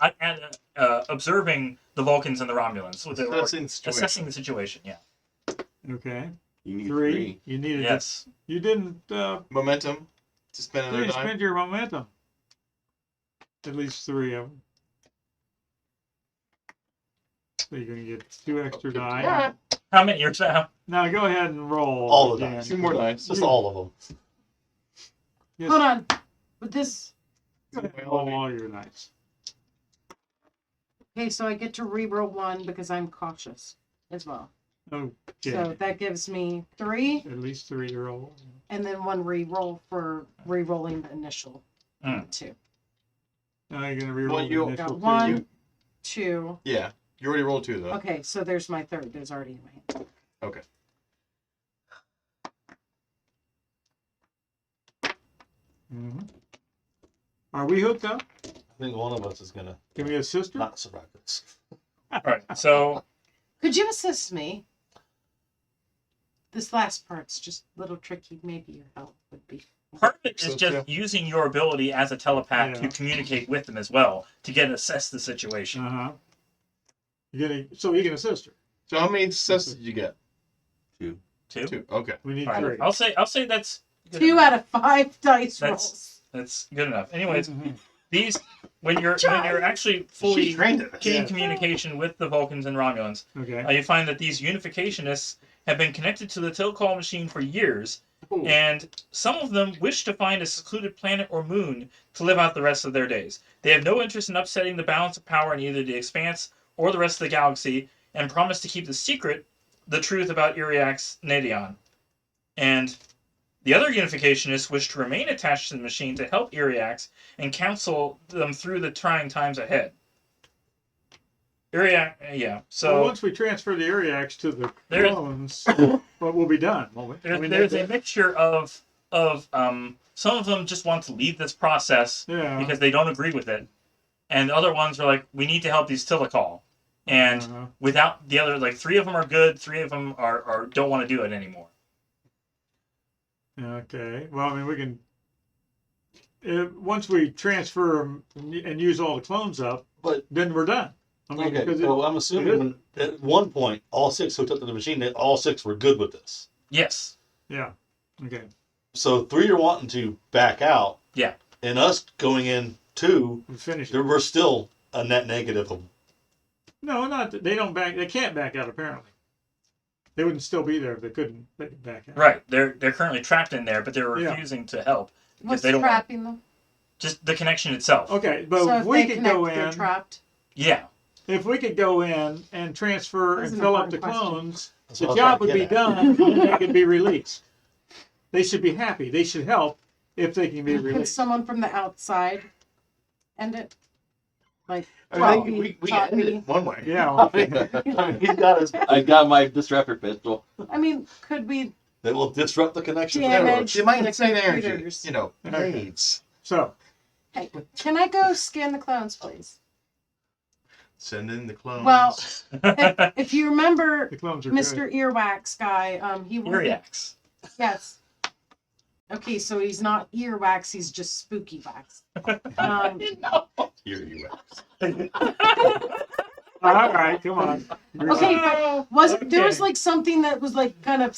observing the Vulcans and the Romulans. With assessing the situation. Yeah. okay. You need 3. You needed Yes. You didn't Momentum to spend you another didn't dime. spend your momentum. At least 3 of them. So you're gonna get 2 extra die. How many? You're saying? Now go ahead and roll. All the again. dice. 2 more dice. Just all of them. Yes. Hold on. With this. Go ahead and roll all your dice. Okay, so I get to reroll one because I'm cautious as well. Okay. So that gives me 3, At least 3 to roll. and then 1 reroll for rerolling the initial 2. Now you're gonna reroll Well, the you- initial Got two. 1, 2. Yeah. You already rolled 2 though. Okay, so there's my 3rd. There's already in my hand. Okay. Mhm. Are we hooked up? I think one of us is gonna Can we assist her? not survive this. All right. So Could you assist me? This last part's just a little tricky. Maybe your help would be. part of it is So, just using your ability as a telepath Yeah. to communicate with them as well to get assess the situation. Uh-huh. So you can assist her. So how many successes did you get? Two. 2. Okay. We need All right. 3. I'll say that's good 2 enough. out of 5 dice That's- rolls. That's good enough. Anyways, Mhm. these when you're actually She fully trained it. in Yeah. communication with the Vulcans and Romulans, Okay. you find that these Unificationists have been connected to the Tilcall machine for years, Ooh. and some of them wish to find a secluded planet or moon to live out the rest of their days. They have no interest in upsetting the balance of power in either the Expanse or the rest of the galaxy, and promise to keep the secret the truth about Iryax Nedaon. And the other Unificationists wish to remain attached to the machine to help Iryax and counsel them through the trying times ahead. Iryax, yeah. So Well, once we transfer the Iryax to the There's- clones, what will be done? Won't we? I mean, there's a mixture of some of them just want to leave this process yeah. because they don't agree with it, and other ones are like, we need to help these Tilakal. And Uh-huh. without the other, like 3 of them are good, 3 of them are don't want to do it anymore. Okay. Well, I mean, we can. Once we transfer them and use all the clones up, But then we're done. I mean, okay, because so I'm assuming when, at one point all 6 hooked up to the machine, that all 6 were good with this. Yes. yeah. Okay. So 3 are wanting to back out. Yeah. And us going in 2, We finished. we're still a net negative of. No, not that they don't back. They can't back out. Apparently, they wouldn't still be there if they couldn't back out. Right. They're currently trapped in there, but they're Yeah. refusing to help. What's they don't want- trapping them? Just the connection itself. Okay, but So if if we they could connect, go they're in, trapped. Yeah. if we could go in and transfer That's and an fill up the important question. clones, That's the what I was job trying would to be get at. done, and they could be released. They should be happy. They should help if they can be Could released. someone from the outside end it? Like, I Well, think we taught ended me. it one way. Yeah. I mean, he's got his. I got my disruptor pistol. I mean, could we That will disrupt the connection. Damage. They might the insane energy. computers. You know, Okay. grenades. So, Hey, can I go scan the clones, please? Send in the clones. Well, if you remember the clones are Mr. Earwax guy, he was Iryax. yes. Okay, so he's not earwax, he's just spooky wax. Um, Here you are. good. All right, come on. okay, but there was Okay. like something that was like kind of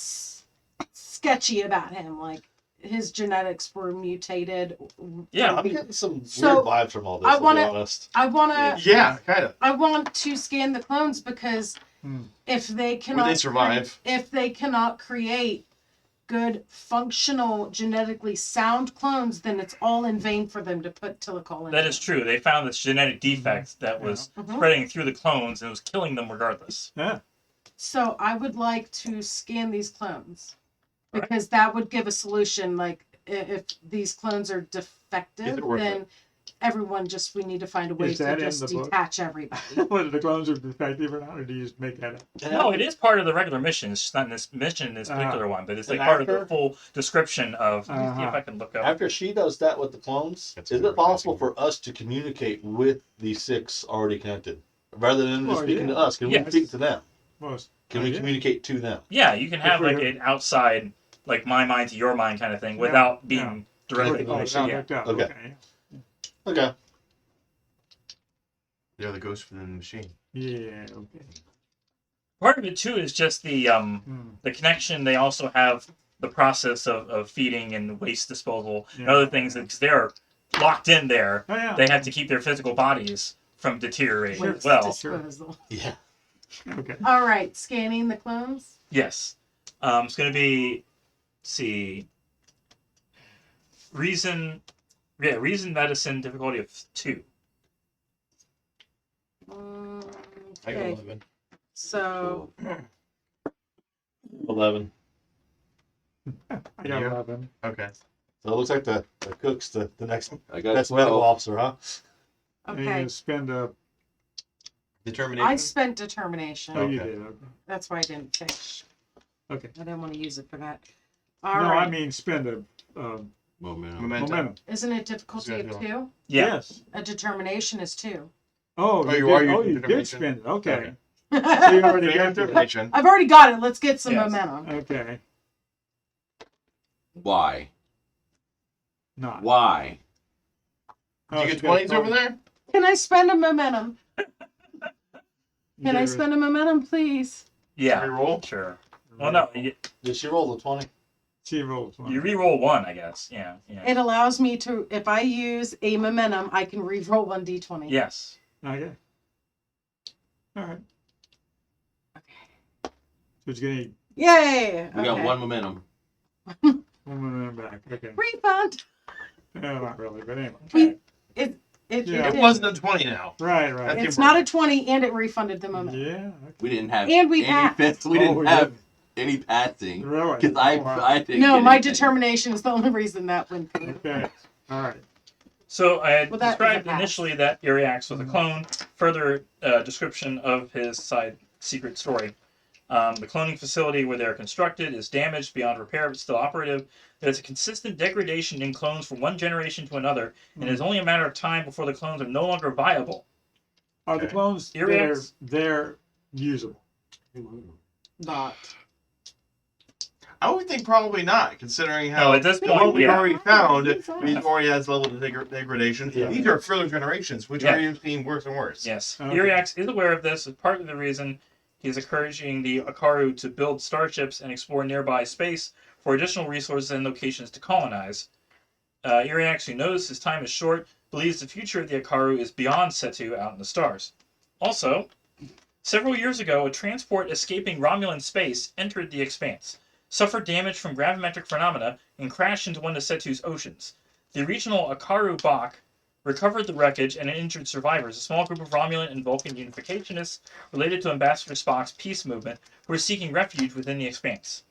sketchy about him, like his genetics were mutated. Yeah, I'm getting some So, weird vibes from all this. I To wanna- be honest. I wanna yeah, kind of. I want to scan the clones because Hmm. if they cannot Would they survive? if they cannot create good functional genetically sound clones, then it's all in vain for them to put Tilakol in. That is true. They found this genetic defect that was Mhm. spreading through the clones and it was killing them regardless. Yeah. So I would like to scan these clones Right. because that would give a solution. Like if these clones are defective, they're worth then we need to find a way Is to that in just the book? detach everybody. Whether the clones are defective or not, or do you just make that up? No, it is part of the regular mission. It's just not in this mission, this particular one, but it's like And part of after- the full description of. Let me see if Uh-huh. I can look up. After she does that with the clones, That's is very it possible fascinating. for us to communicate with the 6 already connected, rather than just Well, speaking yeah. to us? Can Yes. we speak to them? Most. Can we yeah. communicate to them? Yeah, you can have we're- like an outside, like my mind to your mind kind of thing, Yeah, without being yeah. directly Oh, connected. now Yeah. hooked up. Okay. Okay. Okay. They're the ghosts within the machine. Yeah. Okay. Part of it too is just Hmm. the connection. They also have the process of feeding and waste disposal and Yeah. other things because they're locked in there. Oh yeah. They have to keep their physical bodies from deteriorating Sure. as well. Disposal. Yeah. Okay. All right, scanning the clones. Yes. It's going to be, let's see. reason medicine difficulty of 2. I got Okay, 11. so 11. I got Yeah. 11. Okay. So it looks like the cook's the next I got that's medical 12. officer, huh? And you okay, can spend a. Determination. I spent determination. Oh, you Okay. did. Okay. That's why I didn't finish. Okay. I didn't want to use it for that. No, All right. I mean spend a Momentum. momentum. Isn't it difficulty Is that of 2? Yeah. Yes. A determination is 2. Oh, Oh, you you are did, using oh, you did determination? spend it. Okay. Okay. So you I've already got it. Determination. already got it. Let's get some Yes. momentum. Okay. Why? Not. Why? Oh, Did you she get got 20s over there? Can I spend a momentum? You Can I gave her- spend a momentum, please? Yeah. Reroll? Sure. Well, no, you Did she roll the 20? She rolls one. re-roll 1, I guess. Yeah. Yeah. It allows me to, if I use a momentum, I can re-roll 1d20. Yes. Okay. All right. Okay. So it's getting Yay! We got 1 momentum. one momentum back. Okay. Refund. No, not really, but anyway. We- Yeah. It It did. wasn't a 20 now. Right, right. That's- It's not a 20, and it refunded the momentum. Yeah. Okay. We didn't have And we any passed. fifths. We Oh, didn't we have didn't. any passing. Really? Because Wow. I didn't No, get my anything. determination is the only reason that went through. Okay. All right. So I had Well, that is a described pass. initially that Iryax was a clone. Further description of his side secret story. The cloning facility where they're constructed is damaged beyond repair, but still operative. There's a consistent degradation in clones from one generation to another, and it's only a matter of time before the clones are no longer viable. Are the Okay. clones Iryax? they're usable? Not. I would think probably not, considering No, how at this the one point, we yeah. already found, It's all we've right. already has level of degradation. Yeah. These are further generations, which Yeah. are getting worse and worse. Yes. Okay. Iryax is aware of this, as part of the reason he's encouraging the Akaru to build starships and explore nearby space for additional resources and locations to colonize. Iryax, who knows his time is short, believes the future of the Akaru is beyond Setu out in the stars. Also, several years ago, a transport escaping Romulan space entered the Expanse, suffered damage from gravimetric phenomena, and crashed into one of Setu's oceans. The regional Akaru Bach recovered the wreckage and injured survivors, a small group of Romulan and Vulcan Unificationists related to Ambassador Spock's peace movement who were seeking refuge within the Expanse.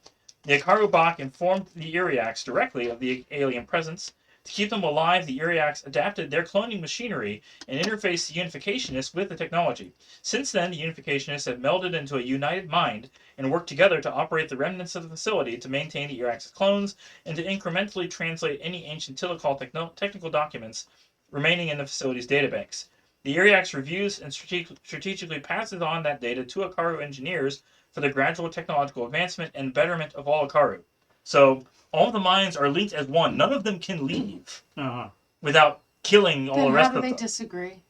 The Akaru Bach informed the Iryax directly of the alien presence. To keep them alive, the Iryax adapted their cloning machinery and interfaced the Unificationists with the technology. Since then, the Unificationists have melded into a united mind and worked together to operate the remnants of the facility to maintain the Iryax's clones and to incrementally translate any ancient Telecall technical documents remaining in the facility's databanks. The Iryax reviews and strategically passes on that data to Akaru engineers for the gradual technological advancement and betterment of all Akaru. So, all the minds are linked as one. None of them can leave Uh-huh. without killing all Then the how rest do of they them. disagree?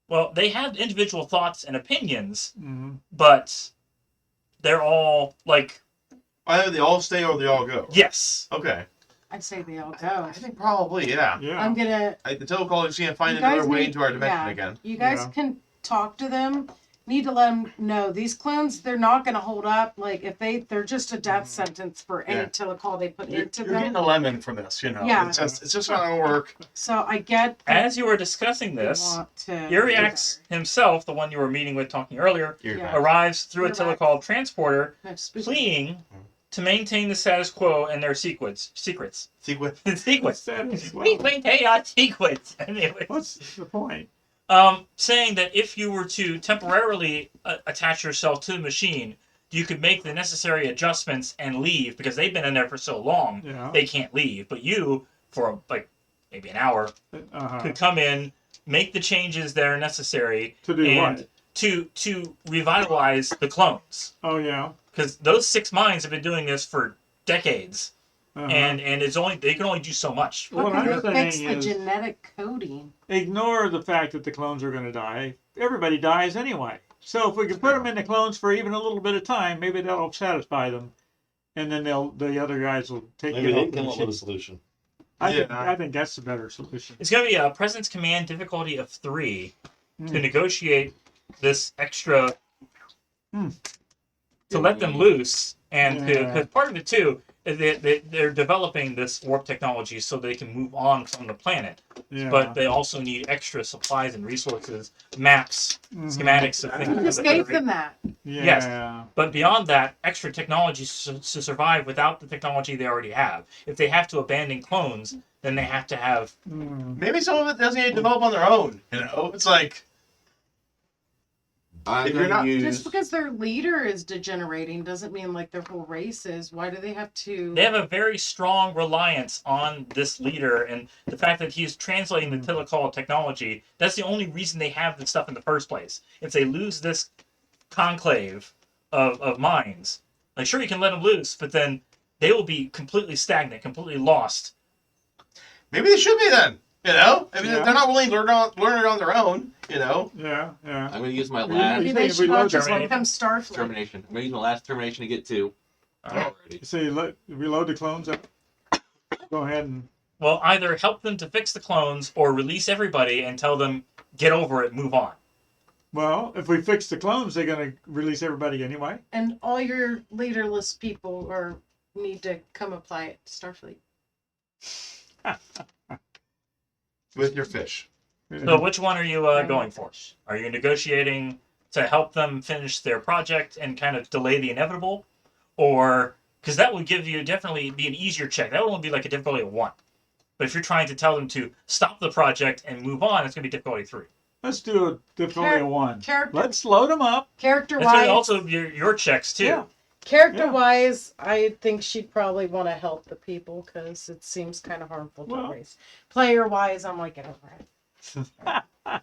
Well, they have individual thoughts and opinions, Mm-hmm. but they're all like, Either they all stay or they all go. yes. Okay. I'd say they all go. I think probably, yeah. Yeah. I'm gonna. The Telecall is going to find You guys another way need- into our dimension yeah. again. You guys Yeah. can talk to them. Need to let them know these clones. They're not gonna hold up. Like if they're just a death sentence for any Yeah. telecall they put You're into getting them. a lemon from this, you know. Yeah. It's just not going to work. So I get. that As you were discussing they this, want to Iryax himself, the one you were meeting with talking earlier, You're Yeah. back. arrives through a Iryax. telecall transporter, No, spooky. fleeing to maintain the status quo and their secrets. Sequence. Sequence. Status quo. We maintain our secrets. Anyway. What's the point? Saying that if you were to temporarily attach yourself to the machine, you could make the necessary adjustments and leave because they've been in there for so long, Yeah. they can't leave. But you, for like maybe an hour, Uh-huh. could come in, make the changes that are necessary, To do and what? to revitalize the clones. Oh yeah. Because those 6 minds have been doing this for decades, Uh-huh. and they can only do so much. What What I'm can they fix saying the is- genetic coding? Ignore the fact that the clones are going to die. Everybody dies anyway. So if we can put them in the clones for even a little bit of time, maybe that'll satisfy them, and then the other guys will take Maybe it they off the come up with a machine. solution. I Yeah. think that's the better solution. It's going to be a presence command difficulty of 3 to Mm. negotiate this extra Hmm. to let them loose, and Yeah. because part of it too they're developing this warp technology so they can move on from the planet. Yeah. But they also need extra supplies and resources, maps, Mhm. schematics of things. You just that gave they're- them that. Yeah. Yes. But beyond that, extra technology to survive without the technology they already have. If they have to abandon clones, then they have to have. Mm. Maybe some of it doesn't need to develop on their own. You know, it's like I'm If you're going not- to use. Just because their leader is degenerating doesn't mean like their whole race is. Why do they have to? They have a very strong reliance on this leader, and the fact that he's translating the telecall technology. That's the only reason they have this stuff in the first place. If they lose this conclave of minds, like sure you can let them loose, but then they will be completely stagnant, completely lost. maybe they should be then. You know, I mean, Yeah. they're not willing to learn it on their own. You know, Yeah. I'm going to use my Maybe last Maybe you they think if we should all load just Terminator? become Starfleet. termination. I'm going to use my last termination to get 2. Alrighty. So you reload the clones up. Go ahead and. Well, either help them to fix the clones or release everybody and tell them get over it, move on. Well, if we fix the clones, they're going to release everybody anyway. And all your leaderless people need to come apply it to Starfleet. with your fish. So which one are you going for? Are you negotiating to help them finish their project and kind of delay the inevitable? Or, because that would give you definitely be an easier check. That would only be like a difficulty of 1. But if you're trying to tell them to stop the project and move on, it's going to be difficulty 3. Let's do a difficulty of 1. Character Let's load them up. character And so wise, also your checks too. Yeah. character wise, I think she'd probably want to help the people because it seems kind of harmful to Well. the race. Player wise, I'm like, get over it.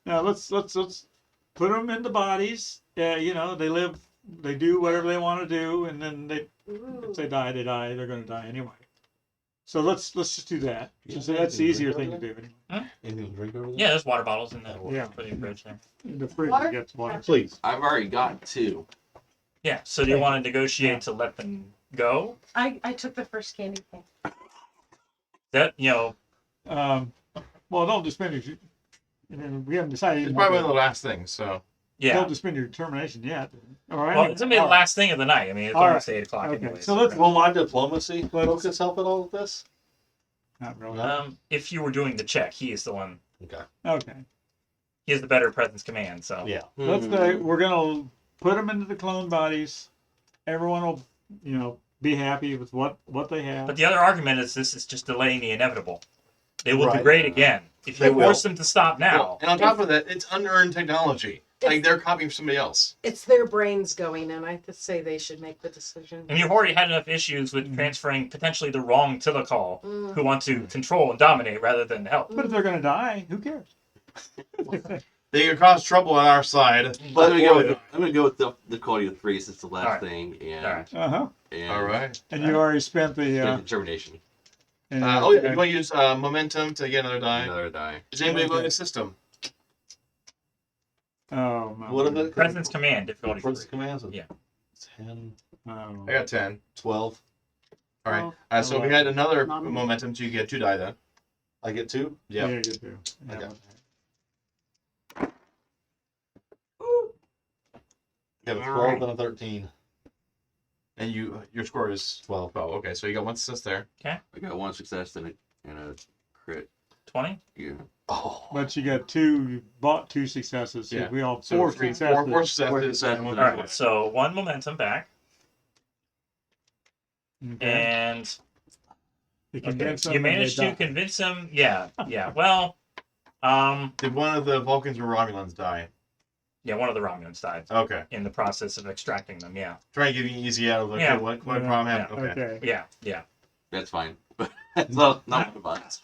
Now let's put them in the bodies. You know, they do whatever they want to do, and then if they die, they die. They're going to die anyway. So let's just do that. Yeah, So that's the anything to easier drink thing to over do. Anything to drink over there? Yeah, there's water bottles in the Yeah. fridge there. The fridge Water? gets water. Please. I've already got 2. Yeah, so do you Okay. want to negotiate to let them go? I took the first candy cane. That, you know, Well, don't just spend your. We haven't decided. It's probably one of the last things. So yeah. Don't just spend your determination yet. All right. Well, it's going to be the last thing of the night. I mean, it's All almost right. 8 o'clock Okay, anyway. so let's- Will my diplomacy Let's- focus help at all with this? Not really. If you were doing the check, he is the one. Okay. Okay. He has the better presence command, so. Yeah. Let's say we're gonna put them into the clone bodies. Everyone will, be happy with what they have. But the other argument is this is just delaying the inevitable. They will Right. degrade again. If They you will. force them to stop now, and on top of that, it's unearned technology. Like they're copying from somebody else. It's their brains going, and I say they should make the decision. and you've already had enough issues with transferring potentially the wrong telecall Mm. who want to control and dominate rather than help. But if they're gonna die, who cares? They could cause trouble on our side. But I'm before going to go with the quality of 3 since it's the last Alright. thing. And, Alright. Uh-huh. and All right. And you already spent the determination. and, Yeah, you want to use momentum to get another die? Another die. Is anybody willing to system? oh my What are the Presence command difficulty Presence 3. commands? Yeah. 10, oh. I got 10. 12. All right. Well, So we had another Not me. momentum, so you get 2 die then. I get 2? Yep. Yeah, good too. Yeah. Okay. I got a 12 and a 13. And your score is 12. 12. Okay, so you got 1 success there. I got 1 success and a crit. 20? Yeah. Oh. But you got you bought 2 successes. So Yeah. we all So 4 4 successes. successes. successes. and one All right, success. so 1 momentum back. Okay. And You okay, convince them you and they managed to die. convince him. Yeah. Well, Did one of the Vulcans or Romulans die? yeah, one of the Romulans died Okay. in the process of extracting them. Yeah. Try and give you an easy out of like, Yeah. okay, what Yeah. problem happened? Okay. Okay. Yeah. That's fine. That's not my box.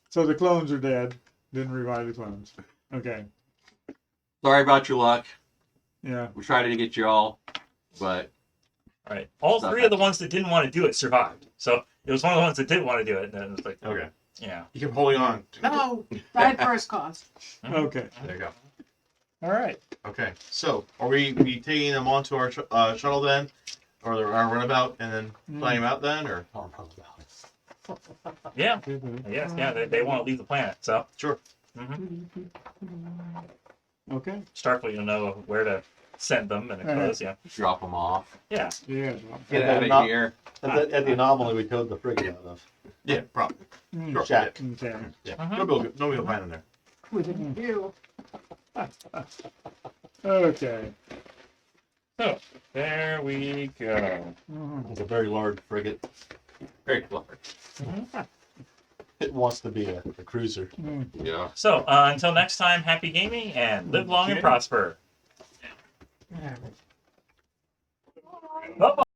So the clones are dead. Didn't revive the clones. Okay. Sorry about your luck. Yeah. We tried to get you all, but All right. All Not 3 of the ones that didn't want to do it survived. So it was one of the ones that didn't want to do it. And then it was like, Okay. yeah. You kept holding on. No, died first cause. Okay. There you go. All right. Okay. So are we taking them onto our shuttle then? Or our runabout and then flying them out then? Or Yeah. Yes. Yeah. They want to leave the planet. So Sure. hmm Okay. Starfleet will know where to send them and close. Yeah. Drop them off. Yeah. Yeah. Get And out not- of here. At the anomaly we towed the frigate out of. Yeah, probably. Sure. Shack. Okay. Yeah. Mhm. Nobody will find them there. Within view. Okay. So there we go. It's a very large frigate. Very clever. It wants to be a cruiser. Yeah. So until next time, happy gaming and live long and Okay. prosper. Yeah.